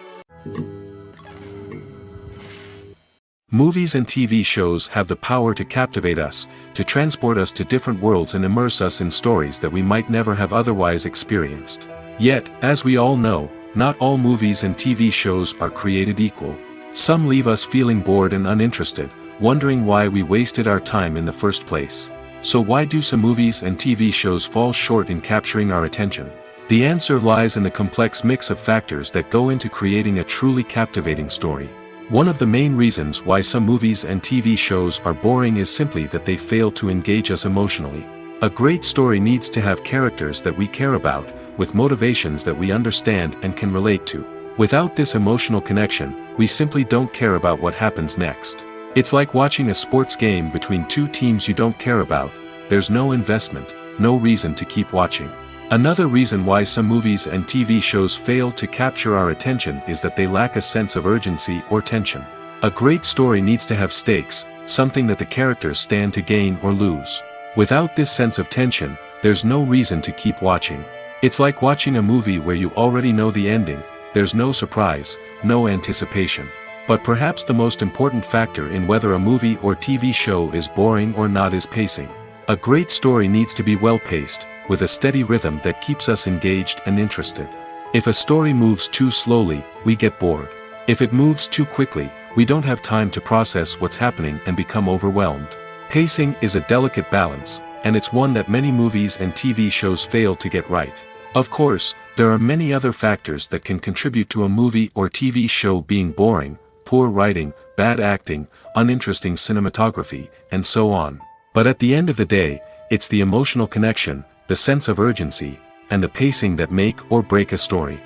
Movies and TV shows have the power to captivate us, to transport us to different worlds and immerse us in stories that we might never have otherwise experienced. Yet, as we all know, not all movies and TV shows are created equal. Some leave us feeling bored and uninterested, wondering why we wasted our time in the first place. So why do some movies and TV shows fall short in capturing our attention? The answer lies in the complex mix of factors that go into creating a truly captivating story. One of the main reasons why some movies and TV shows are boring is simply that they fail to engage us emotionally. A great story needs to have characters that we care about, with motivations that we understand and can relate to. Without this emotional connection, we simply don't care about what happens next. It's like watching a sports game between two teams you don't care about. There's no investment, no reason to keep watching. Another reason why some movies and TV shows fail to capture our attention is that they lack a sense of urgency or tension. A great story needs to have stakes, something that the characters stand to gain or lose. Without this sense of tension, there's no reason to keep watching. It's like watching a movie where you already know the ending, there's no surprise, no anticipation. But perhaps the most important factor in whether a movie or TV show is boring or not is pacing. A great story needs to be well-paced, with a steady rhythm that keeps us engaged and interested. If a story moves too slowly, we get bored. If it moves too quickly, we don't have time to process what's happening and become overwhelmed. Pacing is a delicate balance, and it's one that many movies and TV shows fail to get right. Of course, there are many other factors that can contribute to a movie or TV show being boring: poor writing, bad acting, uninteresting cinematography, and so on. But at the end of the day, it's the emotional connection, the sense of urgency, and the pacing that make or break a story.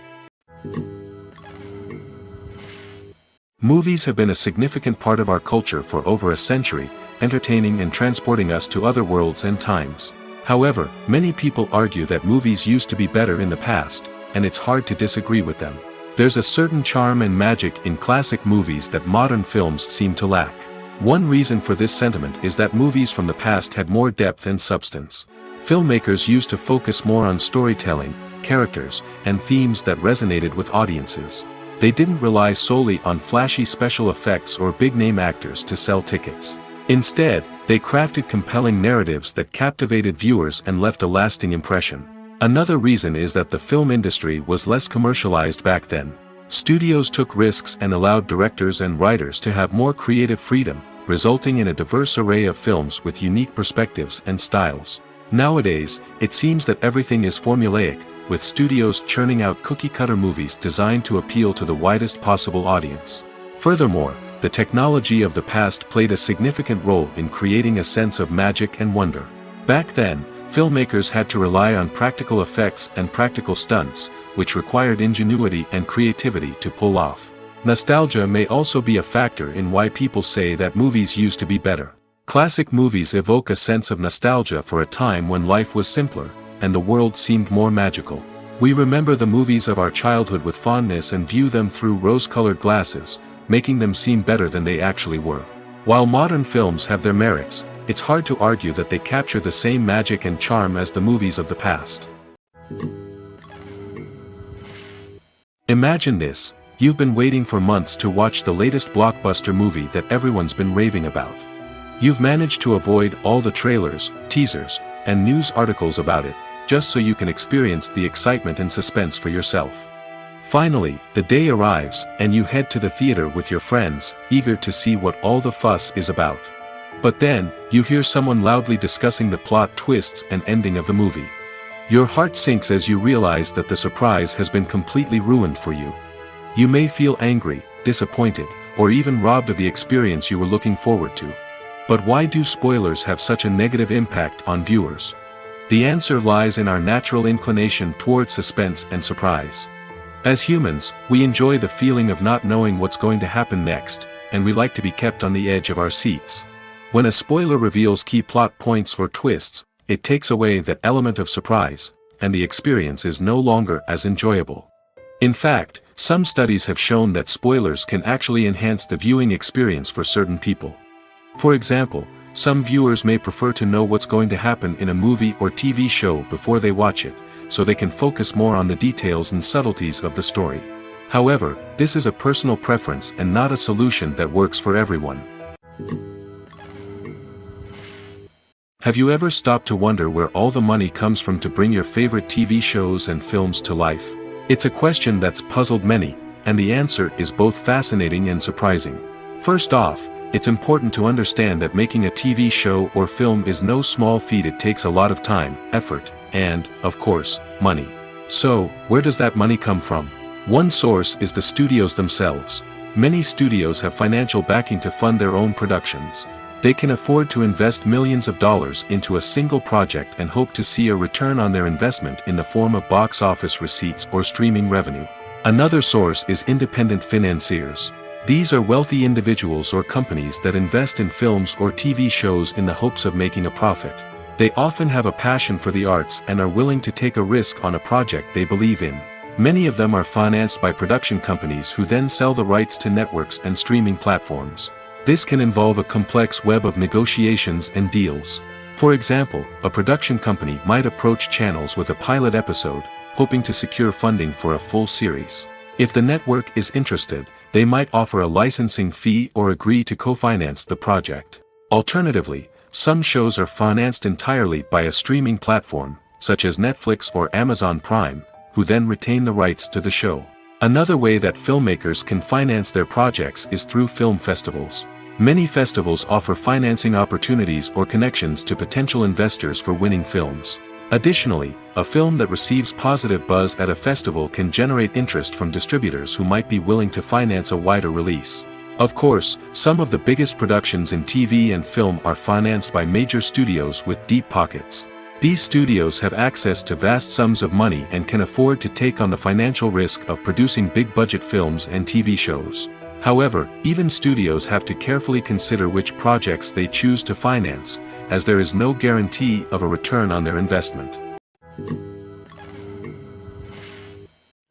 Movies have been a significant part of our culture for over a century, entertaining and transporting us to other worlds and times. However, many people argue that movies used to be better in the past, and it's hard to disagree with them. There's a certain charm and magic in classic movies that modern films seem to lack. One reason for this sentiment is that movies from the past had more depth and substance. Filmmakers used to focus more on storytelling, characters, and themes that resonated with audiences. They didn't rely solely on flashy special effects or big-name actors to sell tickets. Instead, they crafted compelling narratives that captivated viewers and left a lasting impression. Another reason is that the film industry was less commercialized back then. Studios took risks and allowed directors and writers to have more creative freedom, resulting in a diverse array of films with unique perspectives and styles. Nowadays, it seems that everything is formulaic, with studios churning out cookie-cutter movies designed to appeal to the widest possible audience. Furthermore, the technology of the past played a significant role in creating a sense of magic and wonder. Back then, filmmakers had to rely on practical effects and practical stunts, which required ingenuity and creativity to pull off. Nostalgia may also be a factor in why people say that movies used to be better. Classic movies evoke a sense of nostalgia for a time when life was simpler, and the world seemed more magical. We remember the movies of our childhood with fondness and view them through rose-colored glasses, making them seem better than they actually were. While modern films have their merits, it's hard to argue that they capture the same magic and charm as the movies of the past. Imagine this: you've been waiting for months to watch the latest blockbuster movie that everyone's been raving about. You've managed to avoid all the trailers, teasers, and news articles about it, just so you can experience the excitement and suspense for yourself. Finally, the day arrives, and you head to the theater with your friends, eager to see what all the fuss is about. But then, you hear someone loudly discussing the plot twists and ending of the movie. Your heart sinks as you realize that the surprise has been completely ruined for you. You may feel angry, disappointed, or even robbed of the experience you were looking forward to. But why do spoilers have such a negative impact on viewers? The answer lies in our natural inclination towards suspense and surprise. As humans, we enjoy the feeling of not knowing what's going to happen next, and we like to be kept on the edge of our seats. When a spoiler reveals key plot points or twists, it takes away that element of surprise, and the experience is no longer as enjoyable. In fact, some studies have shown that spoilers can actually enhance the viewing experience for certain people. For example, some viewers may prefer to know what's going to happen in a movie or TV show before they watch it, so they can focus more on the details and subtleties of the story. However, this is a personal preference and not a solution that works for everyone. Have you ever stopped to wonder where all the money comes from to bring your favorite TV shows and films to life? It's a question that's puzzled many, and the answer is both fascinating and surprising. First off, it's important to understand that making a TV show or film is no small feat. It takes a lot of time, effort, and, of course, money. So, where does that money come from? One source is the studios themselves. Many studios have financial backing to fund their own productions. They can afford to invest millions of dollars into a single project and hope to see a return on their investment in the form of box office receipts or streaming revenue. Another source is independent financiers. These are wealthy individuals or companies that invest in films or TV shows in the hopes of making a profit. They often have a passion for the arts and are willing to take a risk on a project they believe in. Many of them are financed by production companies who then sell the rights to networks and streaming platforms. This can involve a complex web of negotiations and deals. For example, a production company might approach channels with a pilot episode, hoping to secure funding for a full series. If the network is interested, they might offer a licensing fee or agree to co-finance the project. Alternatively, some shows are financed entirely by a streaming platform, such as Netflix or Amazon Prime, who then retain the rights to the show. Another way that filmmakers can finance their projects is through film festivals. Many festivals offer financing opportunities or connections to potential investors for winning films. Additionally, a film that receives positive buzz at a festival can generate interest from distributors who might be willing to finance a wider release. Of course, some of the biggest productions in TV and film are financed by major studios with deep pockets. These studios have access to vast sums of money and can afford to take on the financial risk of producing big-budget films and TV shows. However, even studios have to carefully consider which projects they choose to finance, as there is no guarantee of a return on their investment.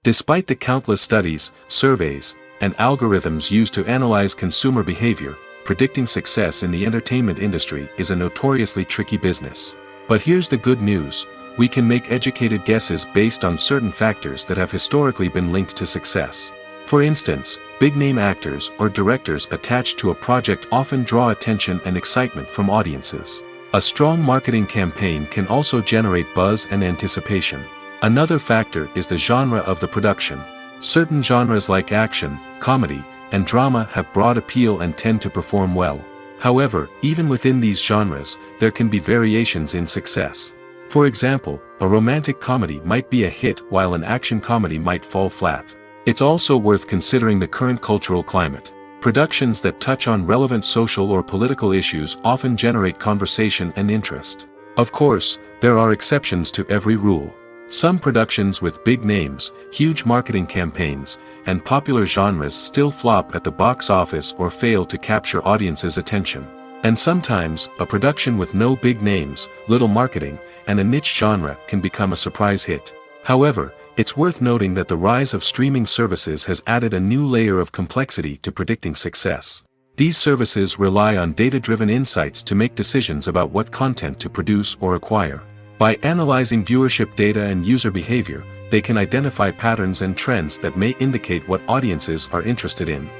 Despite the countless studies, surveys, and algorithms used to analyze consumer behavior, predicting success in the entertainment industry is a notoriously tricky business. But here's the good news: we can make educated guesses based on certain factors that have historically been linked to success. For instance, big-name actors or directors attached to a project often draw attention and excitement from audiences. A strong marketing campaign can also generate buzz and anticipation. Another factor is the genre of the production. Certain genres like action, comedy, and drama have broad appeal and tend to perform well. However, even within these genres, there can be variations in success. For example, a romantic comedy might be a hit while an action comedy might fall flat. It's also worth considering the current cultural climate. Productions that touch on relevant social or political issues often generate conversation and interest. Of course, there are exceptions to every rule. Some productions with big names, huge marketing campaigns, and popular genres still flop at the box office or fail to capture audiences' attention. And sometimes, a production with no big names, little marketing, and a niche genre can become a surprise hit. However, it's worth noting that the rise of streaming services has added a new layer of complexity to predicting success. These services rely on data-driven insights to make decisions about what content to produce or acquire. By analyzing viewership data and user behavior, they can identify patterns and trends that may indicate what audiences are interested in.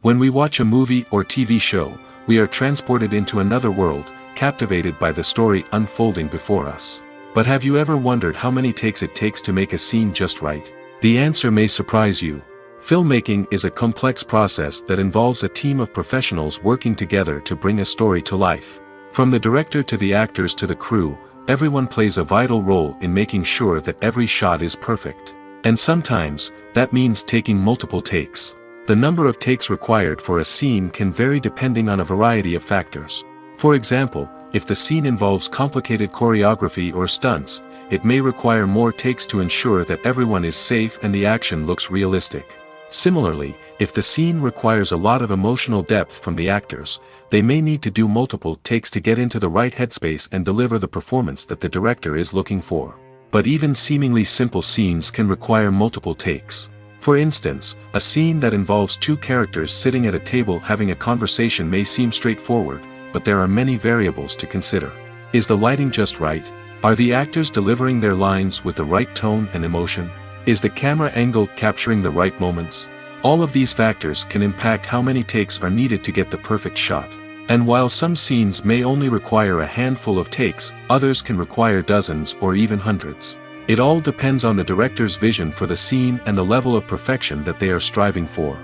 When we watch a movie or TV show, we are transported into another world, captivated by the story unfolding before us. But have you ever wondered how many takes it takes to make a scene just right? The answer may surprise you. Filmmaking is a complex process that involves a team of professionals working together to bring a story to life. From the director to the actors to the crew, everyone plays a vital role in making sure that every shot is perfect. And sometimes, that means taking multiple takes. The number of takes required for a scene can vary depending on a variety of factors. For example, if the scene involves complicated choreography or stunts, it may require more takes to ensure that everyone is safe and the action looks realistic. Similarly, if the scene requires a lot of emotional depth from the actors, they may need to do multiple takes to get into the right headspace and deliver the performance that the director is looking for. But even seemingly simple scenes can require multiple takes. For instance, a scene that involves two characters sitting at a table having a conversation may seem straightforward, but there are many variables to consider. Is the lighting just right? Are the actors delivering their lines with the right tone and emotion? Is the camera angle capturing the right moments? All of these factors can impact how many takes are needed to get the perfect shot. And while some scenes may only require a handful of takes, others can require dozens or even hundreds. It all depends on the director's vision for the scene and the level of perfection that they are striving for.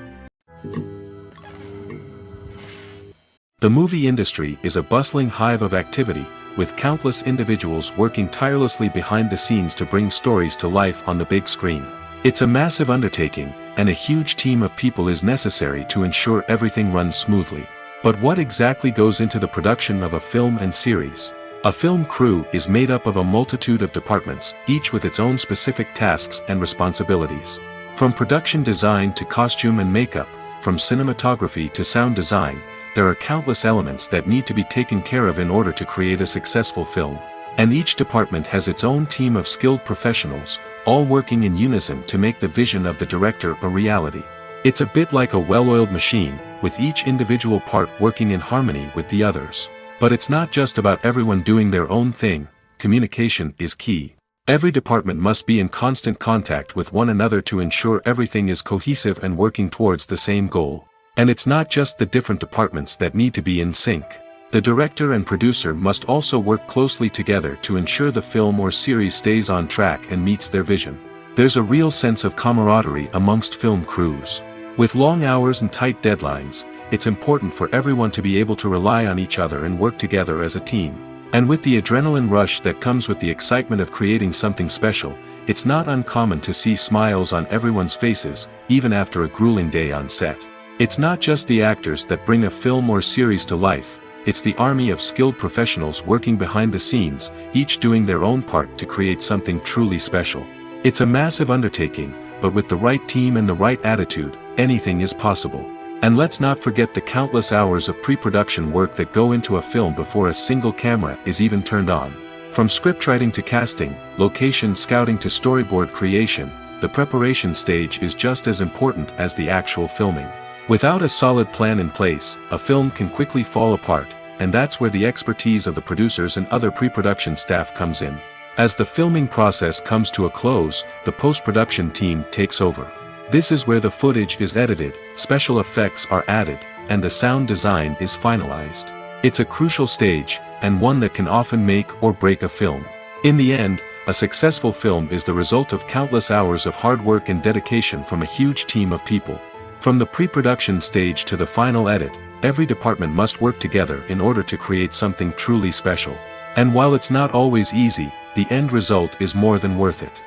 The movie industry is a bustling hive of activity, with countless individuals working tirelessly behind the scenes to bring stories to life on the big screen. It's a massive undertaking, and a huge team of people is necessary to ensure everything runs smoothly. But what exactly goes into the production of a film and series? A film crew is made up of a multitude of departments, each with its own specific tasks and responsibilities. From production design to costume and makeup, from cinematography to sound design, there are countless elements that need to be taken care of in order to create a successful film. And each department has its own team of skilled professionals, all working in unison to make the vision of the director a reality. It's a bit like a well-oiled machine, with each individual part working in harmony with the others. But it's not just about everyone doing their own thing. Communication is key. Every department must be in constant contact with one another to ensure everything is cohesive and working towards the same goal. And it's not just the different departments that need to be in sync. The director and producer must also work closely together to ensure the film or series stays on track and meets their vision. There's a real sense of camaraderie amongst film crews. With long hours and tight deadlines, it's important for everyone to be able to rely on each other and work together as a team. And with the adrenaline rush that comes with the excitement of creating something special, it's not uncommon to see smiles on everyone's faces, even after a grueling day on set. It's not just the actors that bring a film or series to life, it's the army of skilled professionals working behind the scenes, each doing their own part to create something truly special. It's a massive undertaking, but with the right team and the right attitude, anything is possible. And let's not forget the countless hours of pre-production work that go into a film before a single camera is even turned on. From scriptwriting to casting, location scouting to storyboard creation, the preparation stage is just as important as the actual filming. Without a solid plan in place, a film can quickly fall apart, and that's where the expertise of the producers and other pre-production staff comes in. As the filming process comes to a close, the post-production team takes over. This is where the footage is edited, special effects are added, and the sound design is finalized. It's a crucial stage, and one that can often make or break a film. In the end, a successful film is the result of countless hours of hard work and dedication from a huge team of people. From the pre-production stage to the final edit, every department must work together in order to create something truly special. And while it's not always easy, the end result is more than worth it.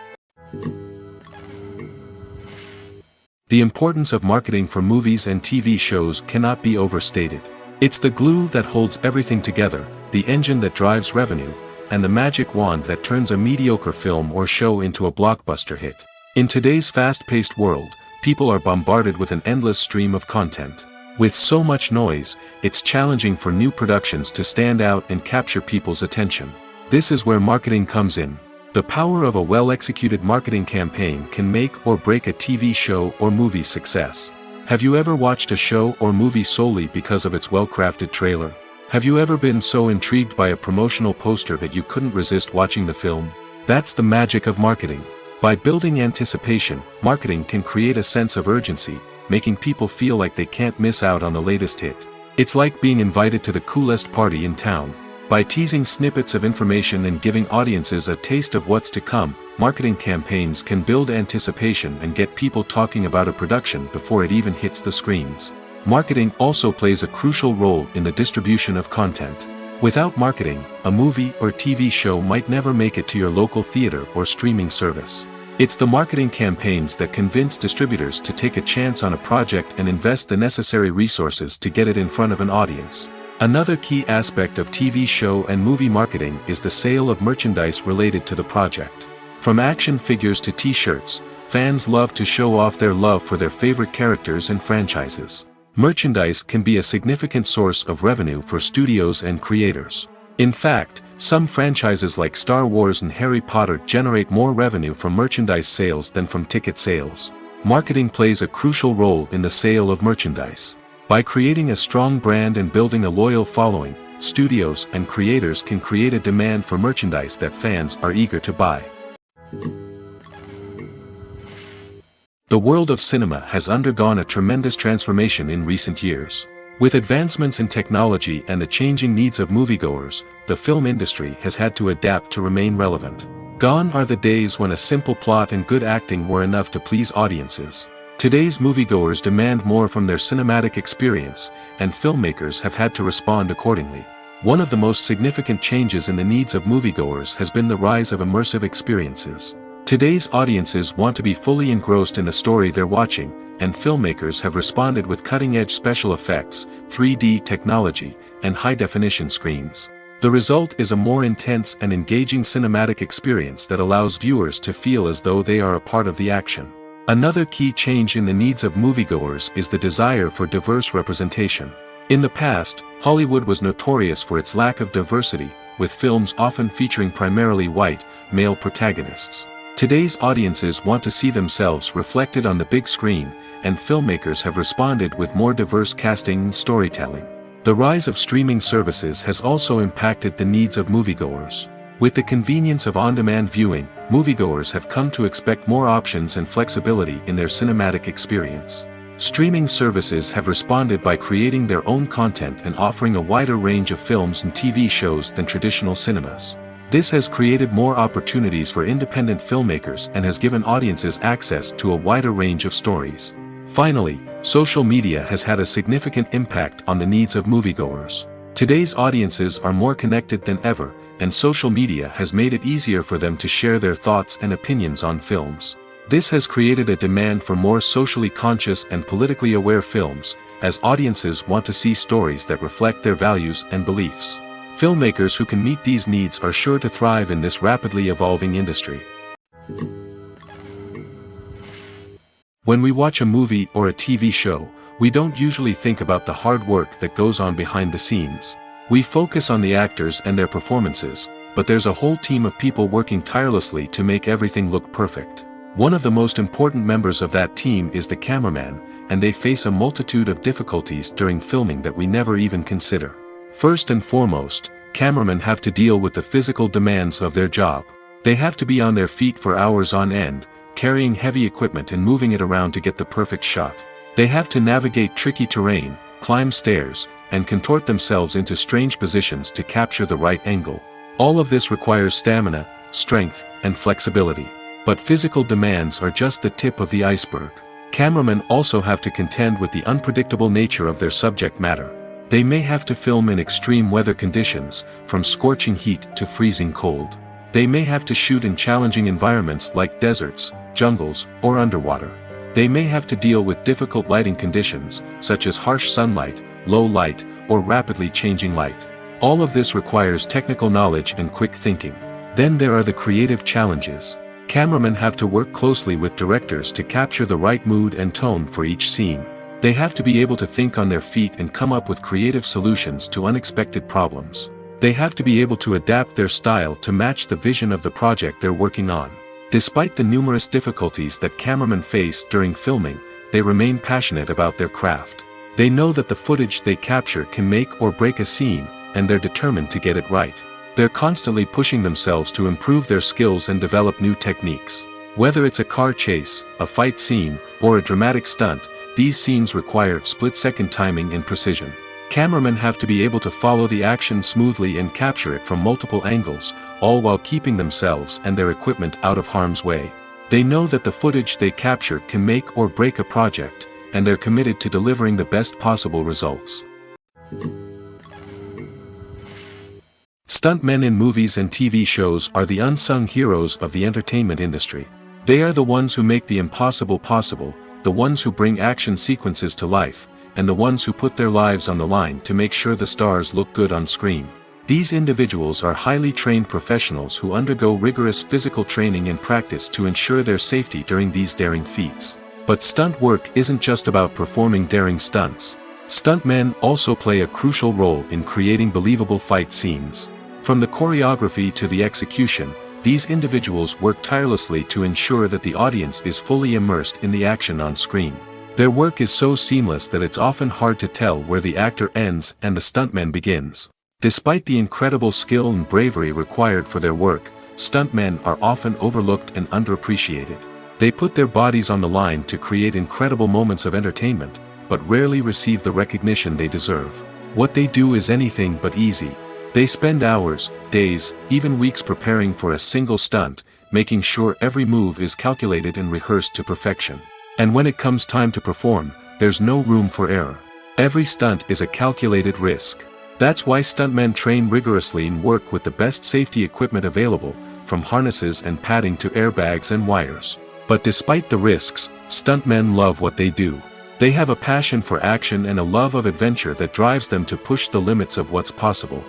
The importance of marketing for movies and TV shows cannot be overstated. It's the glue that holds everything together, the engine that drives revenue, and the magic wand that turns a mediocre film or show into a blockbuster hit. In today's fast-paced world, people are bombarded with an endless stream of content. With so much noise, it's challenging for new productions to stand out and capture people's attention. This is where marketing comes in. The power of a well-executed marketing campaign can make or break a TV show or movie's success. Have you ever watched a show or movie solely because of its well-crafted trailer? Have you ever been so intrigued by a promotional poster that you couldn't resist watching the film? That's the magic of marketing. By building anticipation, marketing can create a sense of urgency, making people feel like they can't miss out on the latest hit. It's like being invited to the coolest party in town. By teasing snippets of information and giving audiences a taste of what's to come, marketing campaigns can build anticipation and get people talking about a production before it even hits the screens. Marketing also plays a crucial role in the distribution of content. Without marketing, a movie or TV show might never make it to your local theater or streaming service. It's the marketing campaigns that convince distributors to take a chance on a project and invest the necessary resources to get it in front of an audience. Another key aspect of TV show and movie marketing is the sale of merchandise related to the project. From action figures to t-shirts, fans love to show off their love for their favorite characters and franchises. Merchandise can be a significant source of revenue for studios and creators. In fact, some franchises like Star Wars and Harry Potter generate more revenue from merchandise sales than from ticket sales. Marketing plays a crucial role in the sale of merchandise. By creating a strong brand and building a loyal following, studios and creators can create a demand for merchandise that fans are eager to buy. The world of cinema has undergone a tremendous transformation in recent years. With advancements in technology and the changing needs of moviegoers, the film industry has had to adapt to remain relevant. Gone are the days when a simple plot and good acting were enough to please audiences. Today's moviegoers demand more from their cinematic experience, and filmmakers have had to respond accordingly. One of the most significant changes in the needs of moviegoers has been the rise of immersive experiences. Today's audiences want to be fully engrossed in the story they're watching, and filmmakers have responded with cutting-edge special effects, 3D technology, and high-definition screens. The result is a more intense and engaging cinematic experience that allows viewers to feel as though they are a part of the action. Another key change in the needs of moviegoers is the desire for diverse representation. In the past, Hollywood was notorious for its lack of diversity, with films often featuring primarily white, male protagonists. Today's audiences want to see themselves reflected on the big screen, and filmmakers have responded with more diverse casting and storytelling. The rise of streaming services has also impacted the needs of moviegoers. With the convenience of on-demand viewing, moviegoers have come to expect more options and flexibility in their cinematic experience. Streaming services have responded by creating their own content and offering a wider range of films and TV shows than traditional cinemas. This has created more opportunities for independent filmmakers and has given audiences access to a wider range of stories. Finally, Social media has had a significant impact on the needs of moviegoers. Today's audiences are more connected than ever, and social media has made it easier for them to share their thoughts and opinions on films. This has created a demand for more socially conscious and politically aware films, as audiences want to see stories that reflect their values and beliefs. Filmmakers who can meet these needs are sure to thrive in this rapidly evolving industry. When we watch a movie or a TV show, we don't usually think about the hard work that goes on behind the scenes. We focus on the actors and their performances, but there's a whole team of people working tirelessly to make everything look perfect. One of the most important members of that team is the cameraman, and they face a multitude of difficulties during filming that we never even consider. First and foremost, cameramen have to deal with the physical demands of their job. They have to be on their feet for hours on end, carrying heavy equipment and moving it around to get the perfect shot. They have to navigate tricky terrain, climb stairs, and contort themselves into strange positions to capture the right angle. All of this requires stamina, strength, and flexibility. But physical demands are just the tip of the iceberg. Cameramen also have to contend with the unpredictable nature of their subject matter. They may have to film in extreme weather conditions, from scorching heat to freezing cold. They may have to shoot in challenging environments like deserts, jungles, or underwater. They may have to deal with difficult lighting conditions, such as harsh sunlight, low light, or rapidly changing light. All of this requires technical knowledge and quick thinking. Then there are the creative challenges. Cameramen have to work closely with directors to capture the right mood and tone for each scene. They have to be able to think on their feet and come up with creative solutions to unexpected problems. They have to be able to adapt their style to match the vision of the project they're working on. Despite the numerous difficulties that cameramen face during filming, they remain passionate about their craft. They know that the footage they capture can make or break a scene, and they're determined to get it right. They're constantly pushing themselves to improve their skills and develop new techniques. Whether it's a car chase, a fight scene, or a dramatic stunt, these scenes require split-second timing and precision. Cameramen have to be able to follow the action smoothly and capture it from multiple angles, all while keeping themselves and their equipment out of harm's way. They know that the footage they capture can make or break a project, and they're committed to delivering the best possible results. Stuntmen in movies and TV shows are the unsung heroes of the entertainment industry. They are the ones who make the impossible possible, the ones who bring action sequences to life, and the ones who put their lives on the line to make sure the stars look good on screen. These individuals are highly trained professionals who undergo rigorous physical training and practice to ensure their safety during these daring feats. But stunt work isn't just about performing daring stunts. Stuntmen also play a crucial role in creating believable fight scenes. From the choreography to the execution, these individuals work tirelessly to ensure that the audience is fully immersed in the action on screen. Their work is so seamless that it's often hard to tell where the actor ends and the stuntman begins. Despite the incredible skill and bravery required for their work, stuntmen are often overlooked and underappreciated. They put their bodies on the line to create incredible moments of entertainment, but rarely receive the recognition they deserve. What they do is anything but easy. They spend hours, days, even weeks preparing for a single stunt, making sure every move is calculated and rehearsed to perfection. And when it comes time to perform, there's no room for error. Every stunt is a calculated risk. That's why stuntmen train rigorously and work with the best safety equipment available, from harnesses and padding to airbags and wires. But despite the risks, stuntmen love what they do. They have a passion for action and a love of adventure that drives them to push the limits of what's possible.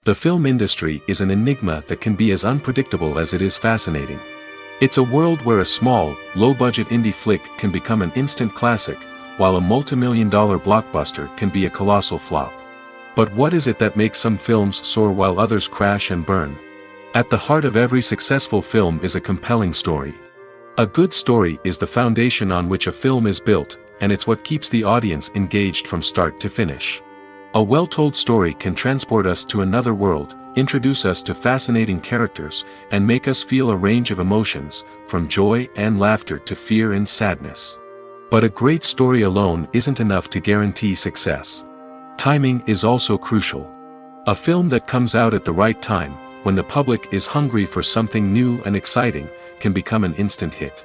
The film industry is an enigma that can be as unpredictable as it is fascinating. It's a world where a small, low-budget indie flick can become an instant classic, while a multi-million-dollar blockbuster can be a colossal flop. But what is it that makes some films soar while others crash and burn? At the heart of every successful film is a compelling story. A good story is the foundation on which a film is built, and it's what keeps the audience engaged from start to finish. A well-told story can transport us to another world, introduce us to fascinating characters, and make us feel a range of emotions, from joy and laughter to fear and sadness. But a great story alone isn't enough to guarantee success. Timing is also crucial. A film that comes out at the right time, when the public is hungry for something new and exciting, can become an instant hit.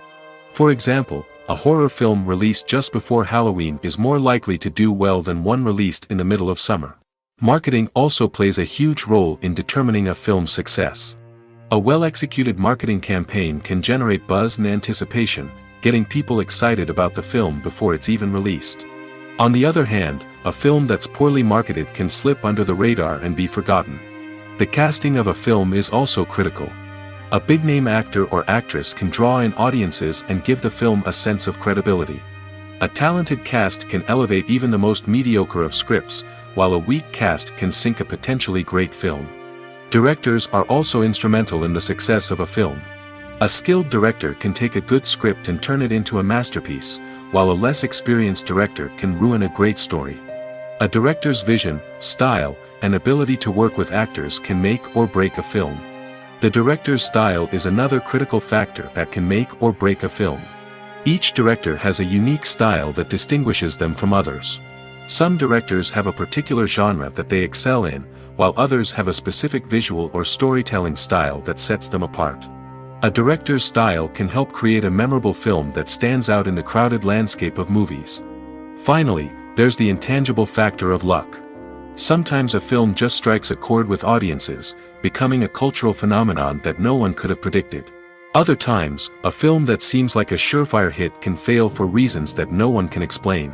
For example, a horror film released just before Halloween is more likely to do well than one released in the middle of summer. Marketing also plays a huge role in determining a film's success. A well-executed marketing campaign can generate buzz and anticipation, getting people excited about the film before it's even released. On the other hand, a film that's poorly marketed can slip under the radar and be forgotten. The casting of a film is also critical. A big-name actor or actress can draw in audiences and give the film a sense of credibility. A talented cast can elevate even the most mediocre of scripts, while a weak cast can sink a potentially great film. Directors are also instrumental in the success of a film. A skilled director can take a good script and turn it into a masterpiece, while a less experienced director can ruin a great story. A director's vision, style, and ability to work with actors can make or break a film. The director's style is another critical factor that can make or break a film. Each director has a unique style that distinguishes them from others. Some directors have a particular genre that they excel in, while others have a specific visual or storytelling style that sets them apart. A director's style can help create a memorable film that stands out in the crowded landscape of movies. Finally, there's the intangible factor of luck. Sometimes a film just strikes a chord with audiences, becoming a cultural phenomenon that no one could have predicted. Other times, a film that seems like a surefire hit can fail for reasons that no one can explain.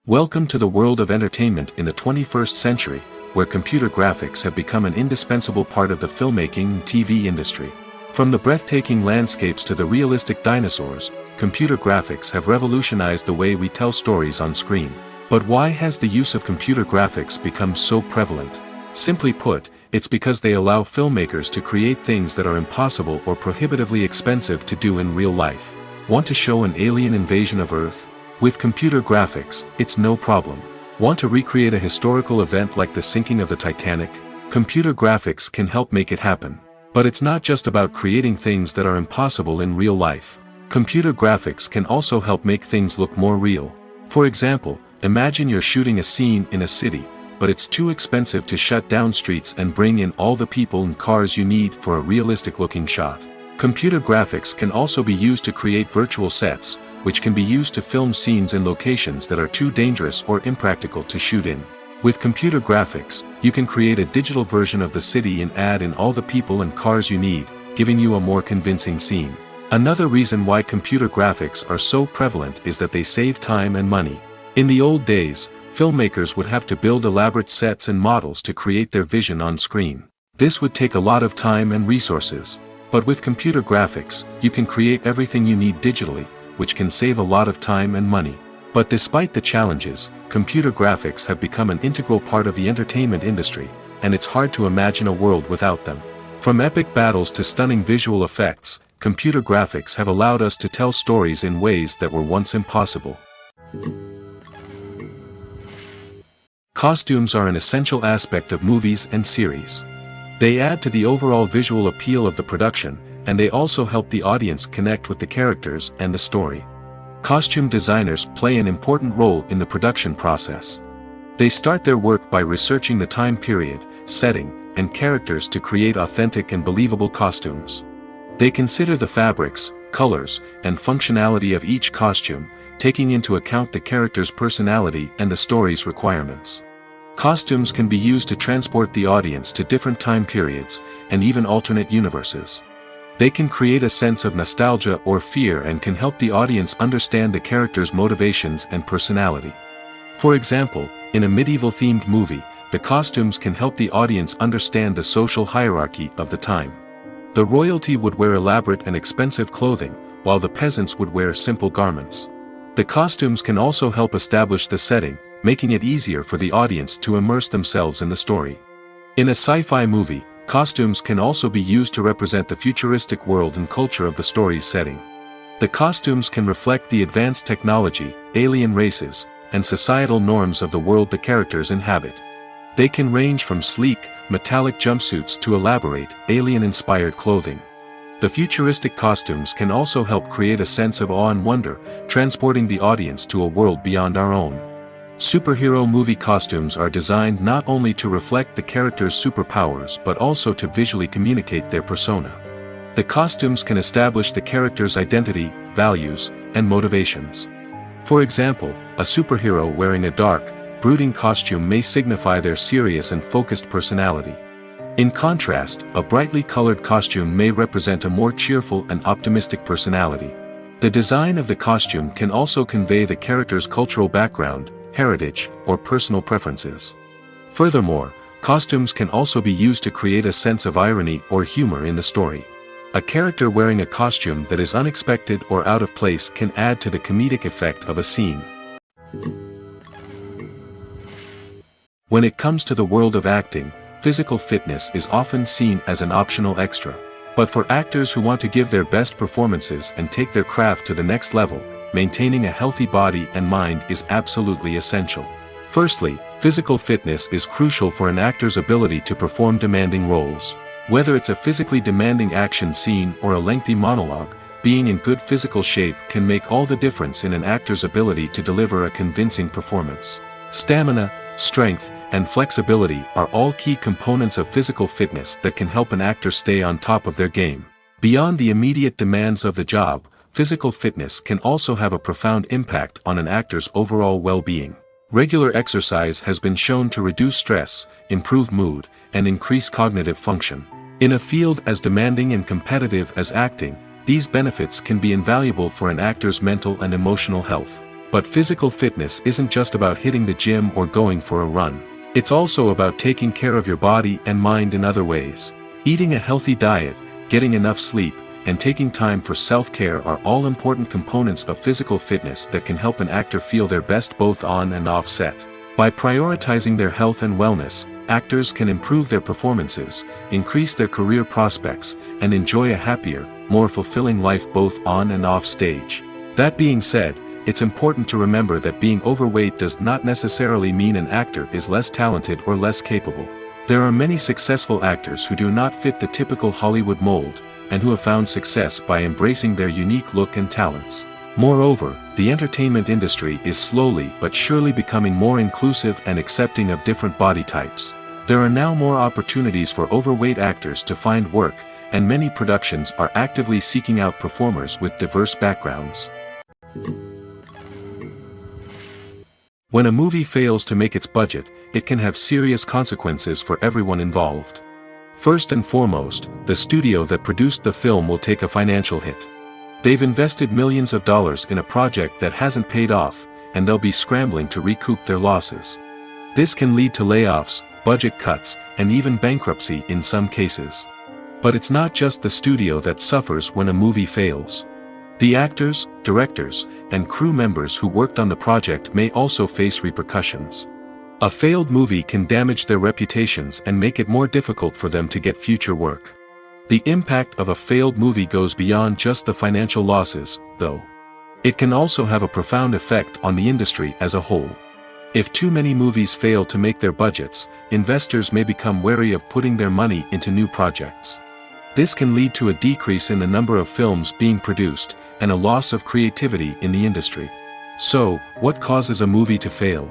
Welcome to the world of entertainment in the 21st century, where computer graphics have become an indispensable part of the filmmaking and TV industry. From the breathtaking landscapes to the realistic dinosaurs, computer graphics have revolutionized the way we tell stories on screen. But why has the use of computer graphics become so prevalent? Simply put, it's because they allow filmmakers to create things that are impossible or prohibitively expensive to do in real life. Want to show an alien invasion of Earth? With computer graphics, it's no problem. Want to recreate a historical event like the sinking of the Titanic? Computer graphics can help make it happen. But it's not just about creating things that are impossible in real life. Computer graphics can also help make things look more real. For example, imagine you're shooting a scene in a city, but it's too expensive to shut down streets and bring in all the people and cars you need for a realistic-looking shot. Computer graphics can also be used to create virtual sets, which can be used to film scenes in locations that are too dangerous or impractical to shoot in. With computer graphics, you can create a digital version of the city and add in all the people and cars you need, giving you a more convincing scene. Another reason why computer graphics are so prevalent is that they save time and money. In the old days, filmmakers would have to build elaborate sets and models to create their vision on screen. This would take a lot of time and resources. But with computer graphics, you can create everything you need digitally, which can save a lot of time and money. But despite the challenges, computer graphics have become an integral part of the entertainment industry, and it's hard to imagine a world without them. From epic battles to stunning visual effects, computer graphics have allowed us to tell stories in ways that were once impossible. Costumes are an essential aspect of movies and series. They add to the overall visual appeal of the production, and they also help the audience connect with the characters and the story. Costume designers play an important role in the production process. They start their work by researching the time period, setting, and characters to create authentic and believable costumes. They consider the fabrics, colors, and functionality of each costume, taking into account the character's personality and the story's requirements. Costumes can be used to transport the audience to different time periods, and even alternate universes. They can create a sense of nostalgia or fear and can help the audience understand the character's motivations and personality. For example, in a medieval-themed movie, the costumes can help the audience understand the social hierarchy of the time. The royalty would wear elaborate and expensive clothing, while the peasants would wear simple garments. The costumes can also help establish the setting, making it easier for the audience to immerse themselves in the story. In a sci-fi movie, costumes can also be used to represent the futuristic world and culture of the story's setting. The costumes can reflect the advanced technology, alien races, and societal norms of the world the characters inhabit. They can range from sleek, metallic jumpsuits to elaborate, alien-inspired clothing. The futuristic costumes can also help create a sense of awe and wonder, transporting the audience to a world beyond our own. Superhero movie costumes are designed not only to reflect the character's superpowers but also to visually communicate their persona. The costumes can establish the character's identity, values, and motivations. For example, a superhero wearing a dark, brooding costume may signify their serious and focused personality. In contrast, a brightly colored costume may represent a more cheerful and optimistic personality. The design of the costume can also convey the character's cultural background, heritage, or personal preferences. Furthermore, costumes can also be used to create a sense of irony or humor in the story. A character wearing a costume that is unexpected or out of place can add to the comedic effect of a scene. When it comes to the world of acting, physical fitness is often seen as an optional extra. But for actors who want to give their best performances and take their craft to the next level, maintaining a healthy body and mind is absolutely essential. Firstly, physical fitness is crucial for an actor's ability to perform demanding roles. Whether it's a physically demanding action scene or a lengthy monologue, being in good physical shape can make all the difference in an actor's ability to deliver a convincing performance. Stamina, strength, and flexibility are all key components of physical fitness that can help an actor stay on top of their game. Beyond the immediate demands of the job, physical fitness can also have a profound impact on an actor's overall well-being. Regular exercise has been shown to reduce stress, improve mood, and increase cognitive function. In a field as demanding and competitive as acting, these benefits can be invaluable for an actor's mental and emotional health. But physical fitness isn't just about hitting the gym or going for a run. It's also about taking care of your body and mind in other ways. Eating a healthy diet, getting enough sleep, and taking time for self-care are all important components of physical fitness that can help an actor feel their best both on and off set. By prioritizing their health and wellness, actors can improve their performances, increase their career prospects, and enjoy a happier, more fulfilling life both on and off stage. That being said, it's important to remember that being overweight does not necessarily mean an actor is less talented or less capable. There are many successful actors who do not fit the typical Hollywood mold, and who have found success by embracing their unique look and talents. Moreover, the entertainment industry is slowly but surely becoming more inclusive and accepting of different body types. There are now more opportunities for overweight actors to find work, and many productions are actively seeking out performers with diverse backgrounds. When a movie fails to make its budget, it can have serious consequences for everyone involved. First and foremost, the studio that produced the film will take a financial hit. They've invested millions of dollars in a project that hasn't paid off, and they'll be scrambling to recoup their losses. This can lead to layoffs, budget cuts, and even bankruptcy in some cases. But it's not just the studio that suffers when a movie fails. The actors, directors, and crew members who worked on the project may also face repercussions. A failed movie can damage their reputations and make it more difficult for them to get future work. The impact of a failed movie goes beyond just the financial losses, though. It can also have a profound effect on the industry as a whole. If too many movies fail to make their budgets, investors may become wary of putting their money into new projects. This can lead to a decrease in the number of films being produced, and a loss of creativity in the industry. So, what causes a movie to fail?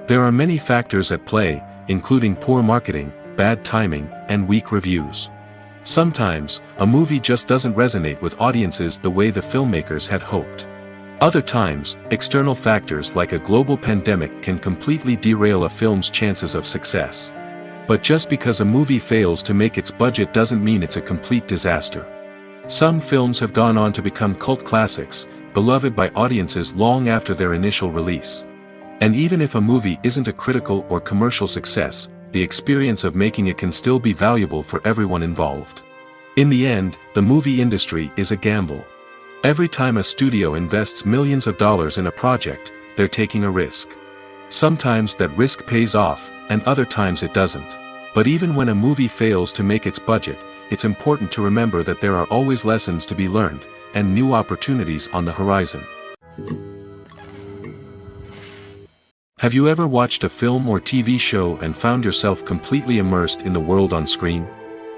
There are many factors at play, including poor marketing, bad timing, and weak reviews. Sometimes, a movie just doesn't resonate with audiences the way the filmmakers had hoped. Other times, external factors like a global pandemic can completely derail a film's chances of success. But just because a movie fails to make its budget doesn't mean it's a complete disaster. Some films have gone on to become cult classics, beloved by audiences long after their initial release. And even if a movie isn't a critical or commercial success, the experience of making it can still be valuable for everyone involved. In the end, the movie industry is a gamble. Every time a studio invests millions of dollars in a project, they're taking a risk. Sometimes that risk pays off, and other times it doesn't. But even when a movie fails to make its budget, it's important to remember that there are always lessons to be learned, and new opportunities on the horizon. Have you ever watched a film or TV show and found yourself completely immersed in the world on screen?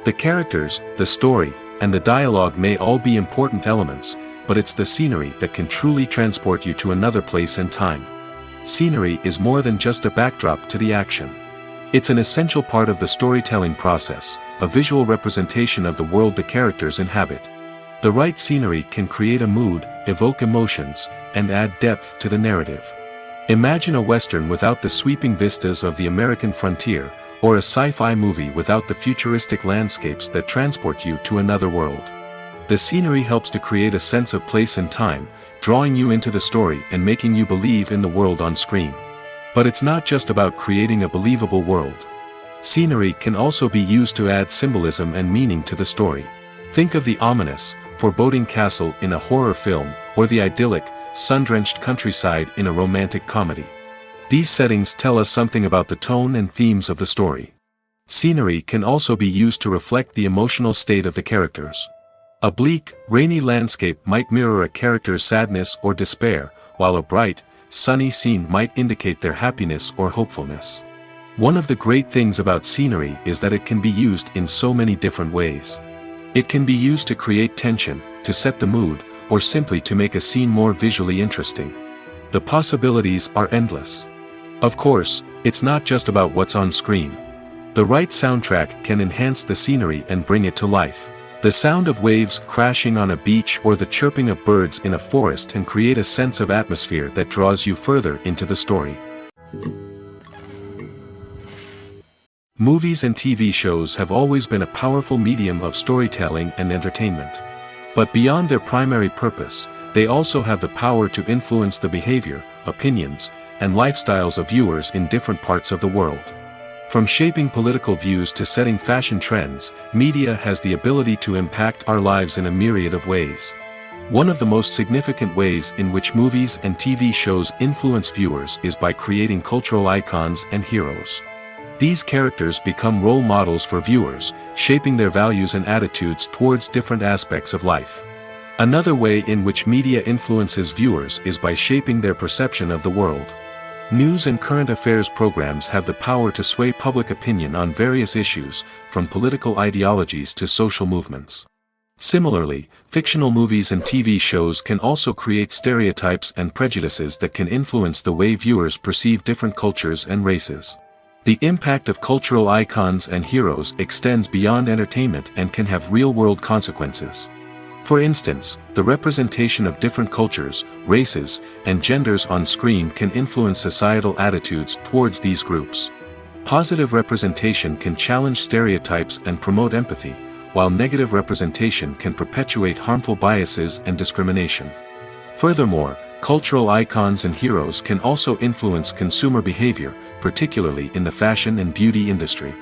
The characters, the story, and the dialogue may all be important elements, but it's the scenery that can truly transport you to another place and time. Scenery is more than just a backdrop to the action. It's an essential part of the storytelling process, a visual representation of the world the characters inhabit. The right scenery can create a mood, evoke emotions, and add depth to the narrative. Imagine a Western without the sweeping vistas of the American frontier, or a sci-fi movie without the futuristic landscapes that transport you to another world. The scenery helps to create a sense of place and time, drawing you into the story and making you believe in the world on screen. But it's not just about creating a believable world. Scenery can also be used to add symbolism and meaning to the story. Think of the ominous, foreboding castle in a horror film, or the idyllic, sun-drenched countryside in a romantic comedy. These settings tell us something about the tone and themes of the story. Scenery can also be used to reflect the emotional state of the characters. A bleak, rainy landscape might mirror a character's sadness or despair, while a bright, sunny scene might indicate their happiness or hopefulness. One of the great things about scenery is that it can be used in so many different ways. It can be used to create tension, to set the mood, or simply to make a scene more visually interesting. The possibilities are endless. Of course, it's not just about what's on screen. The right soundtrack can enhance the scenery and bring it to life. The sound of waves crashing on a beach or the chirping of birds in a forest can create a sense of atmosphere that draws you further into the story. Movies and TV shows have always been a powerful medium of storytelling and entertainment. But beyond their primary purpose, they also have the power to influence the behavior, opinions, and lifestyles of viewers in different parts of the world. From shaping political views to setting fashion trends, media has the ability to impact our lives in a myriad of ways. One of the most significant ways in which movies and TV shows influence viewers is by creating cultural icons and heroes. These characters become role models for viewers, shaping their values and attitudes towards different aspects of life. Another way in which media influences viewers is by shaping their perception of the world. News and current affairs programs have the power to sway public opinion on various issues, from political ideologies to social movements. Similarly, fictional movies and TV shows can also create stereotypes and prejudices that can influence the way viewers perceive different cultures and races. The impact of cultural icons and heroes extends beyond entertainment and can have real-world consequences. For instance, the representation of different cultures, races, and genders on screen can influence societal attitudes towards these groups. Positive representation can challenge stereotypes and promote empathy, while negative representation can perpetuate harmful biases and discrimination. Furthermore, cultural icons and heroes can also influence consumer behavior, particularly in the fashion and beauty industry.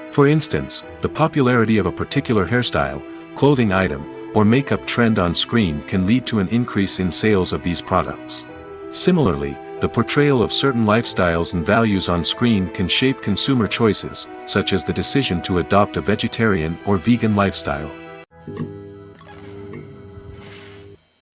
For instance, the popularity of a particular hairstyle, clothing item, or makeup trend on screen can lead to an increase in sales of these products. Similarly, the portrayal of certain lifestyles and values on screen can shape consumer choices, such as the decision to adopt a vegetarian or vegan lifestyle.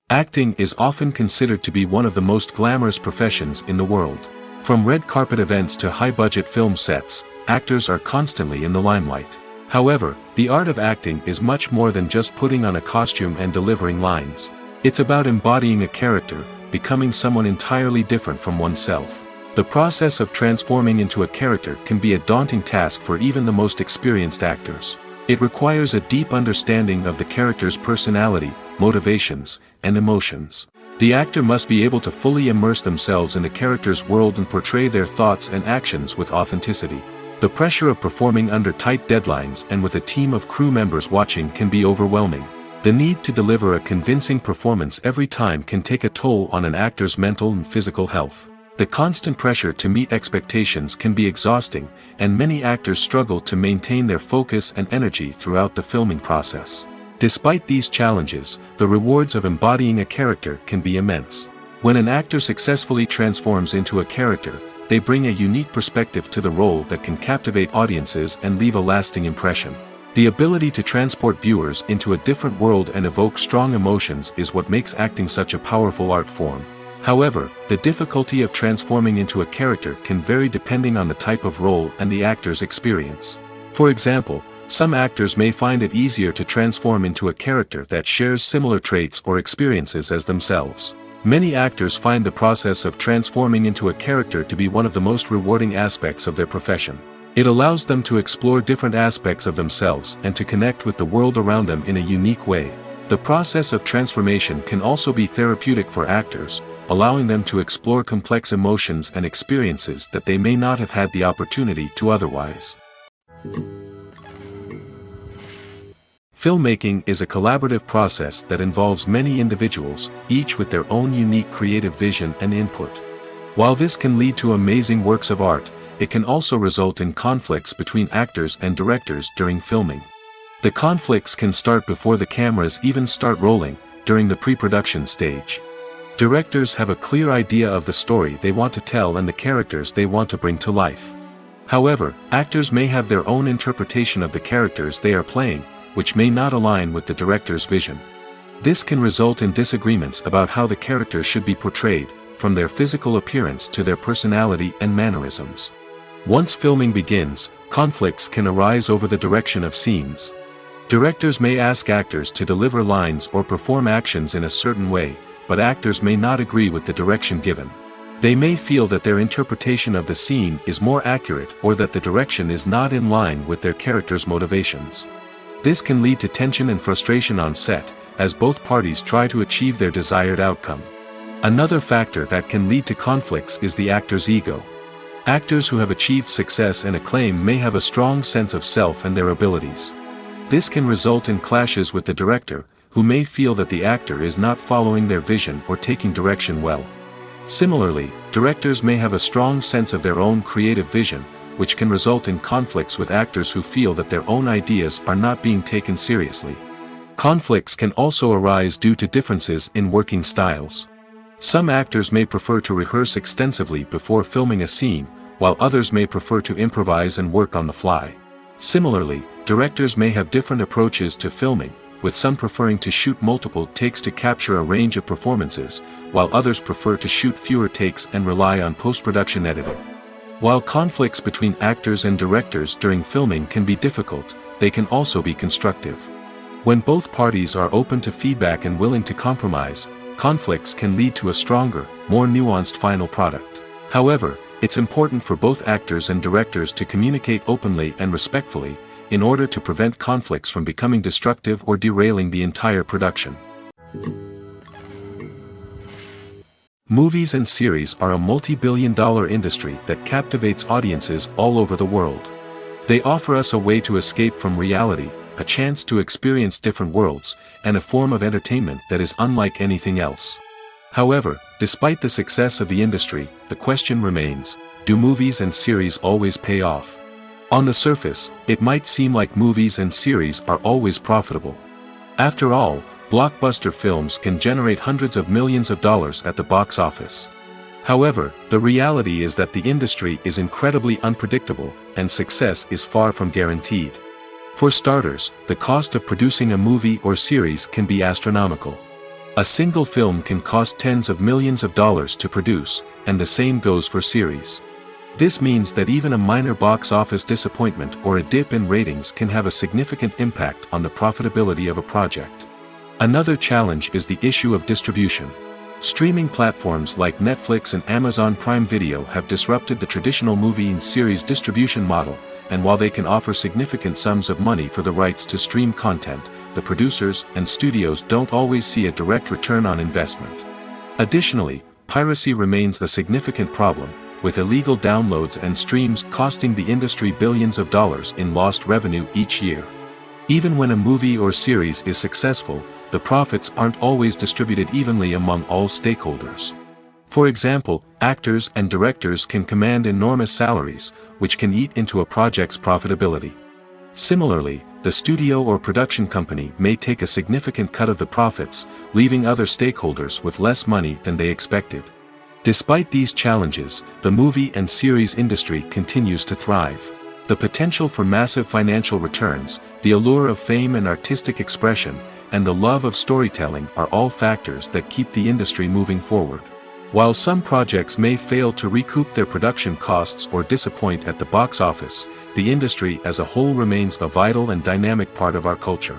Acting is often considered to be one of the most glamorous professions in the world. From red carpet events to high-budget film sets, actors are constantly in the limelight. However, the art of acting is much more than just putting on a costume and delivering lines. It's about embodying a character, becoming someone entirely different from oneself. The process of transforming into a character can be a daunting task for even the most experienced actors. It requires a deep understanding of the character's personality, motivations, and emotions. The actor must be able to fully immerse themselves in the character's world and portray their thoughts and actions with authenticity. The pressure of performing under tight deadlines and with a team of crew members watching can be overwhelming. The need to deliver a convincing performance every time can take a toll on an actor's mental and physical health. The constant pressure to meet expectations can be exhausting, and many actors struggle to maintain their focus and energy throughout the filming process. Despite these challenges, the rewards of embodying a character can be immense. When an actor successfully transforms into a character, they bring a unique perspective to the role that can captivate audiences and leave a lasting impression. The ability to transport viewers into a different world and evoke strong emotions is what makes acting such a powerful art form. However, the difficulty of transforming into a character can vary depending on the type of role and the actor's experience. For example, some actors may find it easier to transform into a character that shares similar traits or experiences as themselves. Many actors find the process of transforming into a character to be one of the most rewarding aspects of their profession. It allows them to explore different aspects of themselves and to connect with the world around them in a unique way. The process of transformation can also be therapeutic for actors, allowing them to explore complex emotions and experiences that they may not have had the opportunity to otherwise. Filmmaking is a collaborative process that involves many individuals, each with their own unique creative vision and input. While this can lead to amazing works of art, it can also result in conflicts between actors and directors during filming. The conflicts can start before the cameras even start rolling, during the pre-production stage. Directors have a clear idea of the story they want to tell and the characters they want to bring to life. However, actors may have their own interpretation of the characters they are playing, which may not align with the director's vision. This can result in disagreements about how the characters should be portrayed, from their physical appearance to their personality and mannerisms. Once filming begins, conflicts can arise over the direction of scenes. Directors may ask actors to deliver lines or perform actions in a certain way, but actors may not agree with the direction given. They may feel that their interpretation of the scene is more accurate or that the direction is not in line with their character's motivations. This can lead to tension and frustration on set, as both parties try to achieve their desired outcome. Another factor that can lead to conflicts is the actor's ego. Actors who have achieved success and acclaim may have a strong sense of self and their abilities. This can result in clashes with the director, who may feel that the actor is not following their vision or taking direction well. Similarly, directors may have a strong sense of their own creative vision, which can result in conflicts with actors who feel that their own ideas are not being taken seriously. Conflicts can also arise due to differences in working styles. Some actors may prefer to rehearse extensively before filming a scene, while others may prefer to improvise and work on the fly. Similarly, directors may have different approaches to filming, with some preferring to shoot multiple takes to capture a range of performances, while others prefer to shoot fewer takes and rely on post-production editing. While conflicts between actors and directors during filming can be difficult, they can also be constructive. When both parties are open to feedback and willing to compromise, conflicts can lead to a stronger, more nuanced final product. However, it's important for both actors and directors to communicate openly and respectfully, in order to prevent conflicts from becoming destructive or derailing the entire production. Movies and series are a multi-billion-dollar industry that captivates audiences all over the world. They offer us a way to escape from reality, a chance to experience different worlds, and a form of entertainment that is unlike anything else. However, despite the success of the industry, the question remains, do movies and series always pay off? On the surface, it might seem like movies and series are always profitable. After all, blockbuster films can generate hundreds of millions of dollars at the box office. However, the reality is that the industry is incredibly unpredictable, and success is far from guaranteed. For starters, the cost of producing a movie or series can be astronomical. A single film can cost tens of millions of dollars to produce, and the same goes for series. This means that even a minor box office disappointment or a dip in ratings can have a significant impact on the profitability of a project. Another challenge is the issue of distribution. Streaming platforms like Netflix and Amazon Prime Video have disrupted the traditional movie and series distribution model, and while they can offer significant sums of money for the rights to stream content, the producers and studios don't always see a direct return on investment. Additionally, piracy remains a significant problem, with illegal downloads and streams costing the industry billions of dollars in lost revenue each year. Even when a movie or series is successful, the profits aren't always distributed evenly among all stakeholders. For example, actors and directors can command enormous salaries, which can eat into a project's profitability. Similarly, the studio or production company may take a significant cut of the profits, leaving other stakeholders with less money than they expected. Despite these challenges, the movie and series industry continues to thrive. The potential for massive financial returns, the allure of fame and artistic expression, and the love of storytelling are all factors that keep the industry moving forward. While some projects may fail to recoup their production costs or disappoint at the box office, the industry as a whole remains a vital and dynamic part of our culture.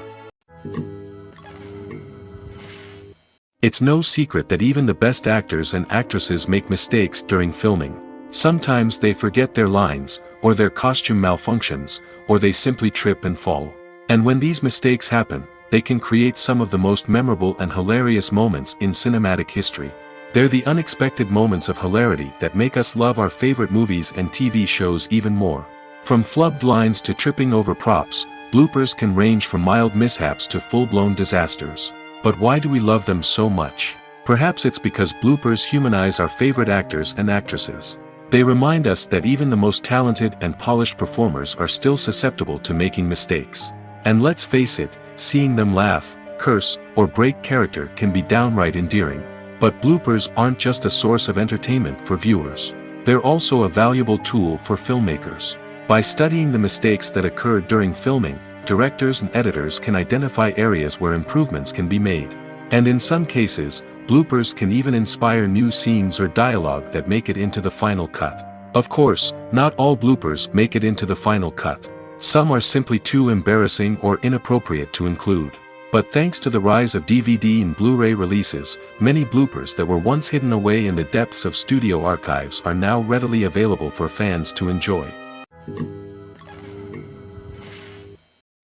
It's no secret that even the best actors and actresses make mistakes during filming. Sometimes they forget their lines, or their costume malfunctions, or they simply trip and fall. And when these mistakes happen, they can create some of the most memorable and hilarious moments in cinematic history. They're the unexpected moments of hilarity that make us love our favorite movies and TV shows even more. From flubbed lines to tripping over props, bloopers can range from mild mishaps to full-blown disasters. But why do we love them so much? Perhaps it's because bloopers humanize our favorite actors and actresses. They remind us that even the most talented and polished performers are still susceptible to making mistakes. And let's face it, seeing them laugh, curse, or break character can be downright endearing. But bloopers aren't just a source of entertainment for viewers. They're also a valuable tool for filmmakers. By studying the mistakes that occur during filming, directors and editors can identify areas where improvements can be made. And in some cases, bloopers can even inspire new scenes or dialogue that make it into the final cut. Of course, not all bloopers make it into the final cut. Some are simply too embarrassing or inappropriate to include. But thanks to the rise of DVD and Blu-ray releases, many bloopers that were once hidden away in the depths of studio archives are now readily available for fans to enjoy.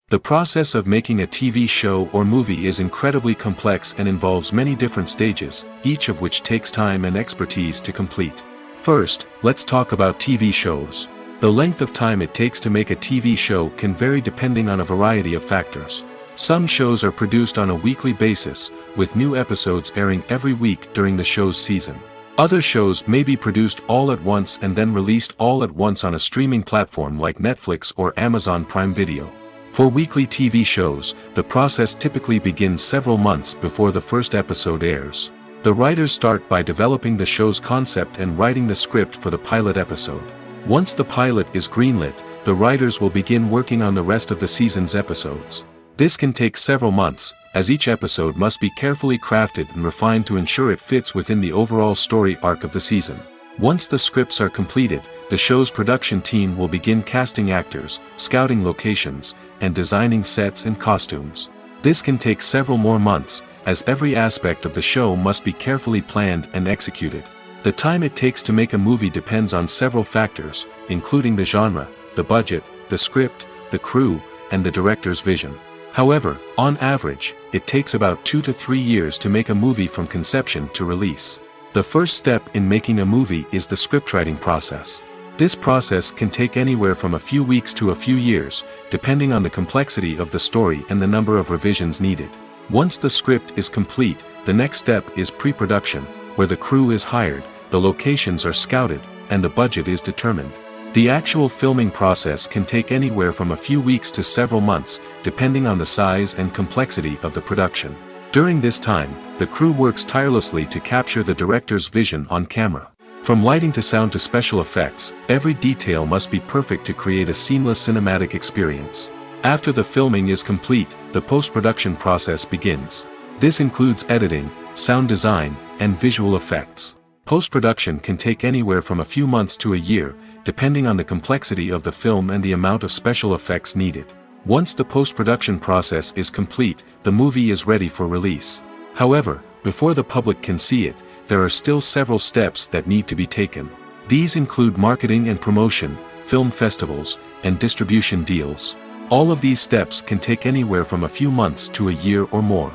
The process of making a TV show or movie is incredibly complex and involves many different stages, each of which takes time and expertise to complete. First, let's talk about TV shows. The length of time it takes to make a TV show can vary depending on a variety of factors. Some shows are produced on a weekly basis, with new episodes airing every week during the show's season. Other shows may be produced all at once and then released all at once on a streaming platform like Netflix or Amazon Prime Video. For weekly TV shows, the process typically begins several months before the first episode airs. The writers start by developing the show's concept and writing the script for the pilot episode. Once the pilot is greenlit, the writers will begin working on the rest of the season's episodes. This can take several months, as each episode must be carefully crafted and refined to ensure it fits within the overall story arc of the season. Once the scripts are completed, the show's production team will begin casting actors, scouting locations, and designing sets and costumes. This can take several more months, as every aspect of the show must be carefully planned and executed. The time it takes to make a movie depends on several factors, including the genre, the budget, the script, the crew, and the director's vision. However, on average, it takes about 2 to 3 years to make a movie from conception to release. The first step in making a movie is the scriptwriting process. This process can take anywhere from a few weeks to a few years, depending on the complexity of the story and the number of revisions needed. Once the script is complete, the next step is pre-production, where the crew is hired, the locations are scouted, and the budget is determined. The actual filming process can take anywhere from a few weeks to several months, depending on the size and complexity of the production. During this time, the crew works tirelessly to capture the director's vision on camera. From lighting to sound to special effects, every detail must be perfect to create a seamless cinematic experience. After the filming is complete, the post-production process begins. This includes editing, sound design, and visual effects. Post-production can take anywhere from a few months to a year, depending on the complexity of the film and the amount of special effects needed. Once the post-production process is complete, the movie is ready for release. However, before the public can see it, there are still several steps that need to be taken. These include marketing and promotion, film festivals, and distribution deals. All of these steps can take anywhere from a few months to a year or more.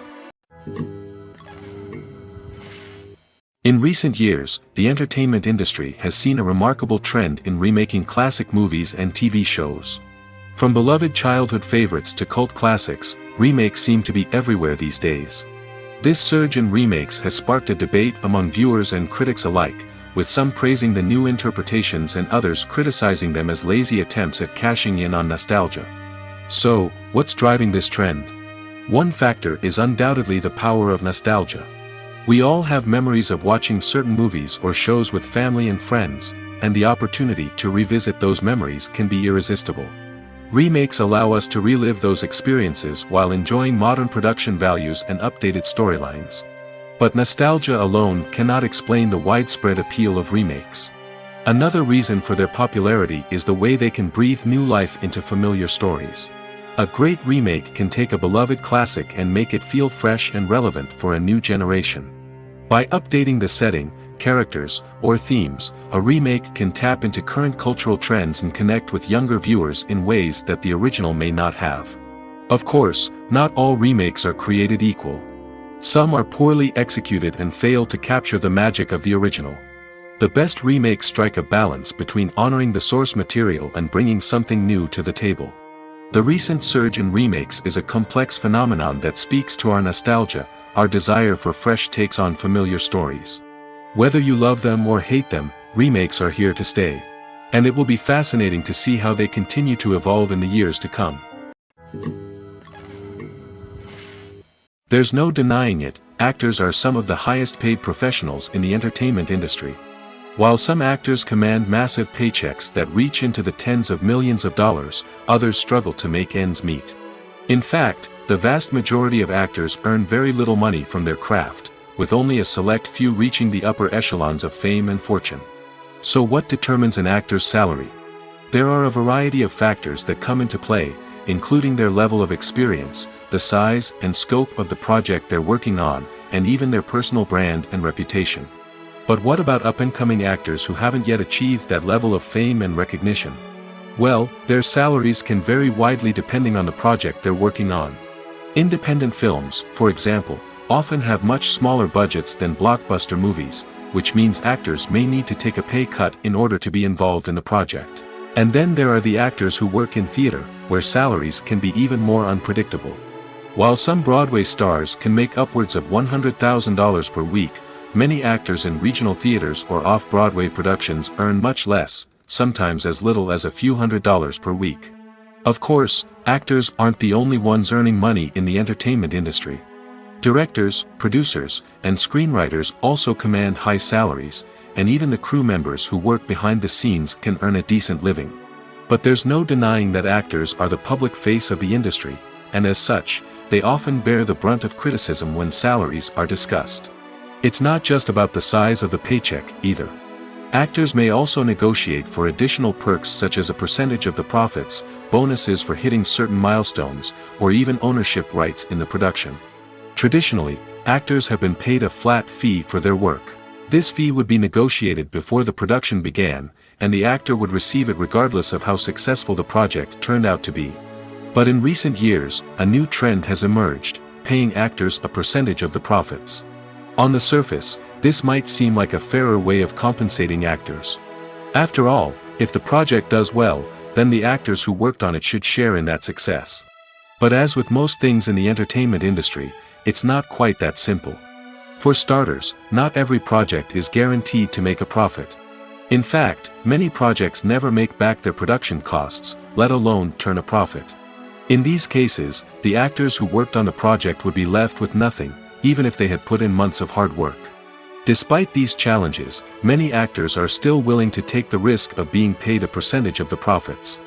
In recent years, the entertainment industry has seen a remarkable trend in remaking classic movies and TV shows. From beloved childhood favorites to cult classics, remakes seem to be everywhere these days. This surge in remakes has sparked a debate among viewers and critics alike, with some praising the new interpretations and others criticizing them as lazy attempts at cashing in on nostalgia. So, what's driving this trend? One factor is undoubtedly the power of nostalgia. We all have memories of watching certain movies or shows with family and friends, and the opportunity to revisit those memories can be irresistible. Remakes allow us to relive those experiences while enjoying modern production values and updated storylines. But nostalgia alone cannot explain the widespread appeal of remakes. Another reason for their popularity is the way they can breathe new life into familiar stories. A great remake can take a beloved classic and make it feel fresh and relevant for a new generation. By updating the setting, characters, or themes, a remake can tap into current cultural trends and connect with younger viewers in ways that the original may not have. Of course, not all remakes are created equal. Some are poorly executed and fail to capture the magic of the original. The best remakes strike a balance between honoring the source material and bringing something new to the table. The recent surge in remakes is a complex phenomenon that speaks to our nostalgia, our desire for fresh takes on familiar stories. Whether you love them or hate them, remakes are here to stay. And it will be fascinating to see how they continue to evolve in the years to come. There's no denying it, actors are some of the highest paid professionals in the entertainment industry. While some actors command massive paychecks that reach into the tens of millions of dollars, others struggle to make ends meet. In fact, the vast majority of actors earn very little money from their craft, with only a select few reaching the upper echelons of fame and fortune. So what determines an actor's salary? There are a variety of factors that come into play, including their level of experience, the size and scope of the project they're working on, and even their personal brand and reputation. But what about up-and-coming actors who haven't yet achieved that level of fame and recognition? Well, their salaries can vary widely depending on the project they're working on. Independent films, for example, often have much smaller budgets than blockbuster movies, which means actors may need to take a pay cut in order to be involved in the project. And then there are the actors who work in theater, where salaries can be even more unpredictable. While some Broadway stars can make upwards of $100,000 per week, many actors in regional theaters or off-Broadway productions earn much less, sometimes as little as a few $100s per week. Of course, actors aren't the only ones earning money in the entertainment industry. Directors, producers, and screenwriters also command high salaries, and even the crew members who work behind the scenes can earn a decent living. But there's no denying that actors are the public face of the industry, and as such, they often bear the brunt of criticism when salaries are discussed. It's not just about the size of the paycheck, either. Actors may also negotiate for additional perks such as a percentage of the profits, bonuses for hitting certain milestones, or even ownership rights in the production. Traditionally, actors have been paid a flat fee for their work. This fee would be negotiated before the production began, and the actor would receive it regardless of how successful the project turned out to be. But in recent years, a new trend has emerged, paying actors a percentage of the profits. On the surface, this might seem like a fairer way of compensating actors. After all, if the project does well, then the actors who worked on it should share in that success. But as with most things in the entertainment industry, it's not quite that simple. For starters, not every project is guaranteed to make a profit. In fact, many projects never make back their production costs, let alone turn a profit. In these cases, the actors who worked on the project would be left with nothing, even if they had put in months of hard work. Despite these challenges, many actors are still willing to take the risk of being paid a percentage of the profits.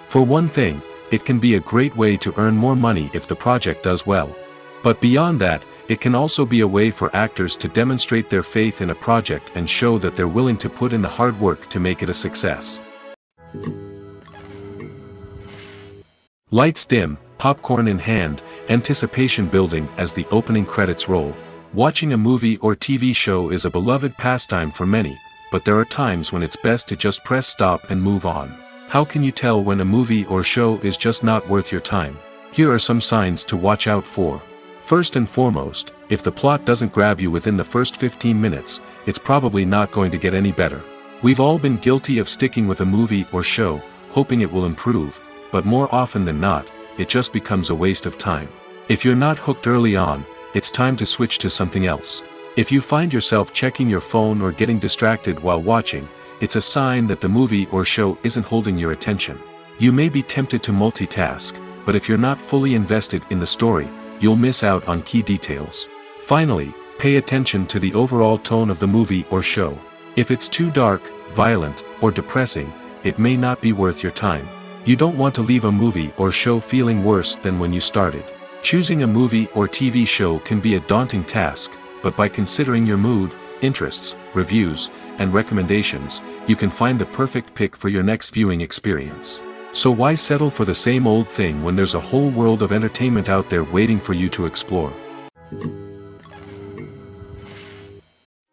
For one thing, it can be a great way to earn more money if the project does well. But beyond that, it can also be a way for actors to demonstrate their faith in a project and show that they're willing to put in the hard work to make it a success. Lights dim, popcorn in hand, anticipation building as the opening credits roll. Watching a movie or TV show is a beloved pastime for many, but there are times when it's best to just press stop and move on. How can you tell when a movie or show is just not worth your time? Here are some signs to watch out for. First and foremost, if the plot doesn't grab you within the first 15 minutes, it's probably not going to get any better. We've all been guilty of sticking with a movie or show, hoping it will improve, but more often than not, it just becomes a waste of time. If you're not hooked early on, it's time to switch to something else. If you find yourself checking your phone or getting distracted while watching, it's a sign that the movie or show isn't holding your attention. You may be tempted to multitask, but if you're not fully invested in the story, you'll miss out on key details. Finally, pay attention to the overall tone of the movie or show. If it's too dark, violent, or depressing, it may not be worth your time. You don't want to leave a movie or show feeling worse than when you started. Choosing a movie or TV show can be a daunting task, but by considering your mood, interests, reviews, and recommendations, you can find the perfect pick for your next viewing experience. So why settle for the same old thing when there's a whole world of entertainment out there waiting for you to explore?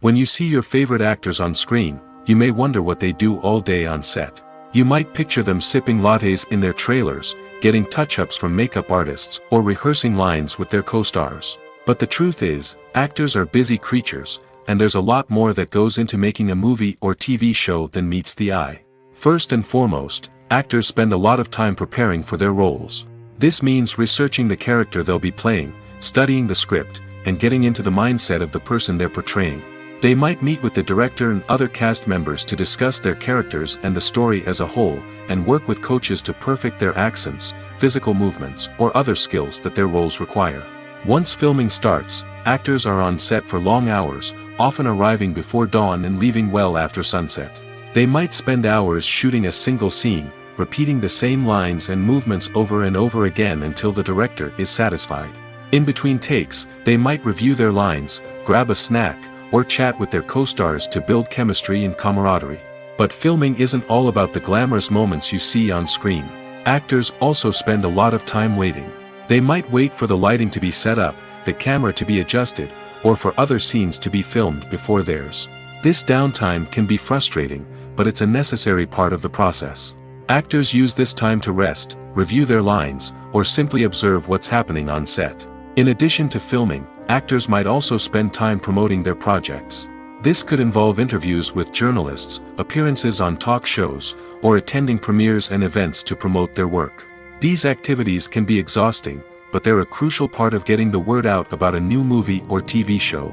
When you see your favorite actors on screen, you may wonder what they do all day on set. You might picture them sipping lattes in their trailers, getting touch-ups from makeup artists, or rehearsing lines with their co-stars. But the truth is, actors are busy creatures, and there's a lot more that goes into making a movie or TV show than meets the eye. First and foremost, actors spend a lot of time preparing for their roles. This means researching the character they'll be playing, studying the script, and getting into the mindset of the person they're portraying. They might meet with the director and other cast members to discuss their characters and the story as a whole, and work with coaches to perfect their accents, physical movements, or other skills that their roles require. Once filming starts, actors are on set for long hours, often arriving before dawn and leaving well after sunset. They might spend hours shooting a single scene, repeating the same lines and movements over and over again until the director is satisfied. In between takes, they might review their lines, grab a snack, or chat with their co-stars to build chemistry and camaraderie. But filming isn't all about the glamorous moments you see on screen. Actors also spend a lot of time waiting. They might wait for the lighting to be set up, the camera to be adjusted, or for other scenes to be filmed before theirs. This downtime can be frustrating, but it's a necessary part of the process. Actors use this time to rest, review their lines, or simply observe what's happening on set. In addition to filming, actors might also spend time promoting their projects. This could involve interviews with journalists, appearances on talk shows, or attending premieres and events to promote their work. These activities can be exhausting, but they're a crucial part of getting the word out about a new movie or TV show.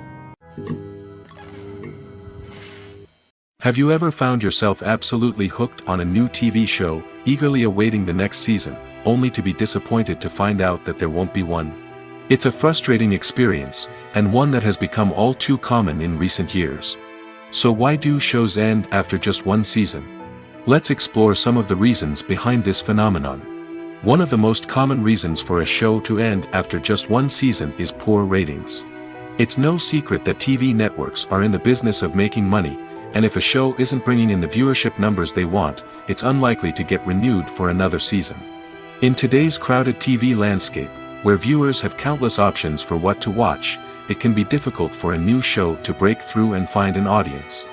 Have you ever found yourself absolutely hooked on a new TV show, eagerly awaiting the next season, only to be disappointed to find out that there won't be one? It's a frustrating experience, and one that has become all too common in recent years. So why do shows end after just one season? Let's explore some of the reasons behind this phenomenon. One of the most common reasons for a show to end after just one season is poor ratings. It's no secret that TV networks are in the business of making money, and if a show isn't bringing in the viewership numbers they want, it's unlikely to get renewed for another season. In today's crowded TV landscape, where viewers have countless options for what to watch, it can be difficult for a new show to break through and find an audience.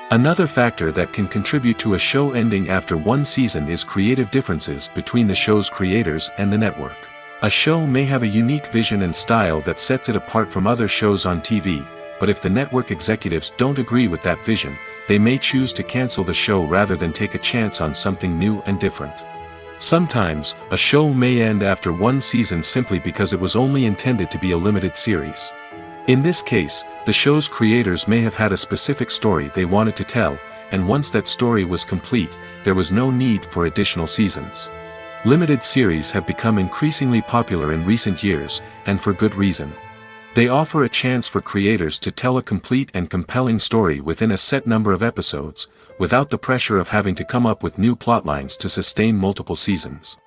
Another factor that can contribute to a show ending after one season is creative differences between the show's creators and the network. A show may have a unique vision and style that sets it apart from other shows on TV, but if the network executives don't agree with that vision, they may choose to cancel the show rather than take a chance on something new and different. Sometimes, a show may end after one season simply because it was only intended to be a limited series. In this case, the show's creators may have had a specific story they wanted to tell, and once that story was complete, there was no need for additional seasons. Limited series have become increasingly popular in recent years, and for good reason. They offer a chance for creators to tell a complete and compelling story within a set number of episodes, without the pressure of having to come up with new plotlines to sustain multiple seasons.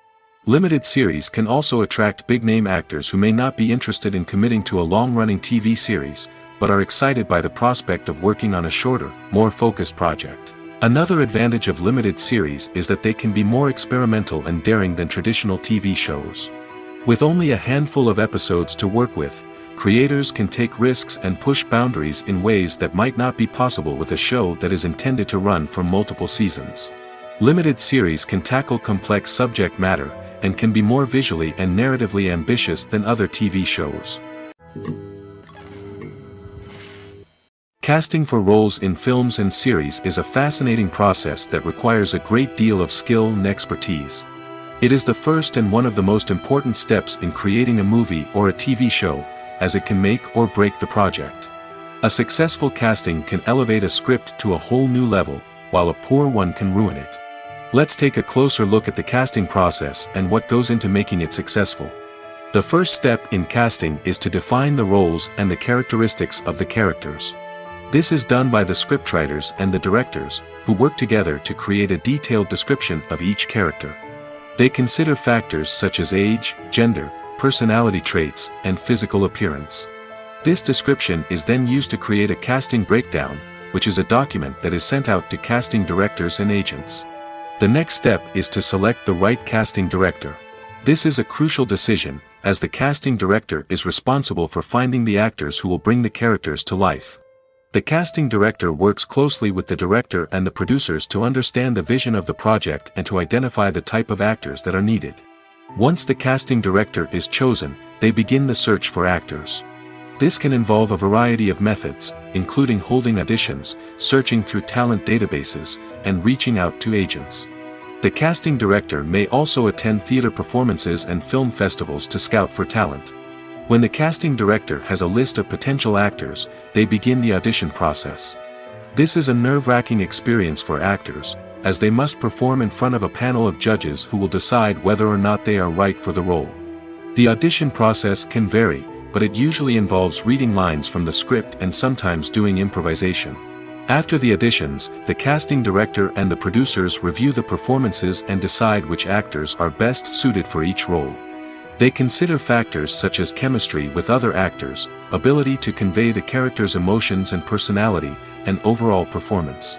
Limited series can also attract big-name actors who may not be interested in committing to a long-running TV series, but are excited by the prospect of working on a shorter, more focused project. Another advantage of limited series is that they can be more experimental and daring than traditional TV shows. With only a handful of episodes to work with, creators can take risks and push boundaries in ways that might not be possible with a show that is intended to run for multiple seasons. Limited series can tackle complex subject matter, and can be more visually and narratively ambitious than other TV shows. Casting for roles in films and series is a fascinating process that requires a great deal of skill and expertise. It is the first and one of the most important steps in creating a movie or a TV show, as it can make or break the project. A successful casting can elevate a script to a whole new level, while a poor one can ruin it. Let's take a closer look at the casting process and what goes into making it successful. The first step in casting is to define the roles and the characteristics of the characters. This is done by the scriptwriters and the directors, who work together to create a detailed description of each character. They consider factors such as age, gender, personality traits, and physical appearance. This description is then used to create a casting breakdown, which is a document that is sent out to casting directors and agents. The next step is to select the right casting director. This is a crucial decision, as the casting director is responsible for finding the actors who will bring the characters to life. The casting director works closely with the director and the producers to understand the vision of the project and to identify the type of actors that are needed. Once the casting director is chosen, they begin the search for actors. This can involve a variety of methods, including holding auditions, searching through talent databases, and reaching out to agents. The casting director may also attend theater performances and film festivals to scout for talent. When the casting director has a list of potential actors, they begin the audition process. This is a nerve-wracking experience for actors, as they must perform in front of a panel of judges who will decide whether or not they are right for the role. The audition process can vary, but it usually involves reading lines from the script and sometimes doing improvisation. After the auditions, the casting director and the producers review the performances and decide which actors are best suited for each role. They consider factors such as chemistry with other actors, ability to convey the character's emotions and personality, and overall performance.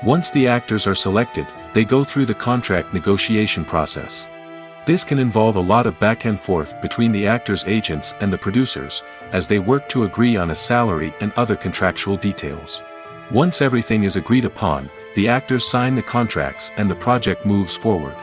Once the actors are selected, they go through the contract negotiation process. This can involve a lot of back and forth between the actors' agents and the producers, as they work to agree on a salary and other contractual details. Once everything is agreed upon, the actors sign the contracts and the project moves forward.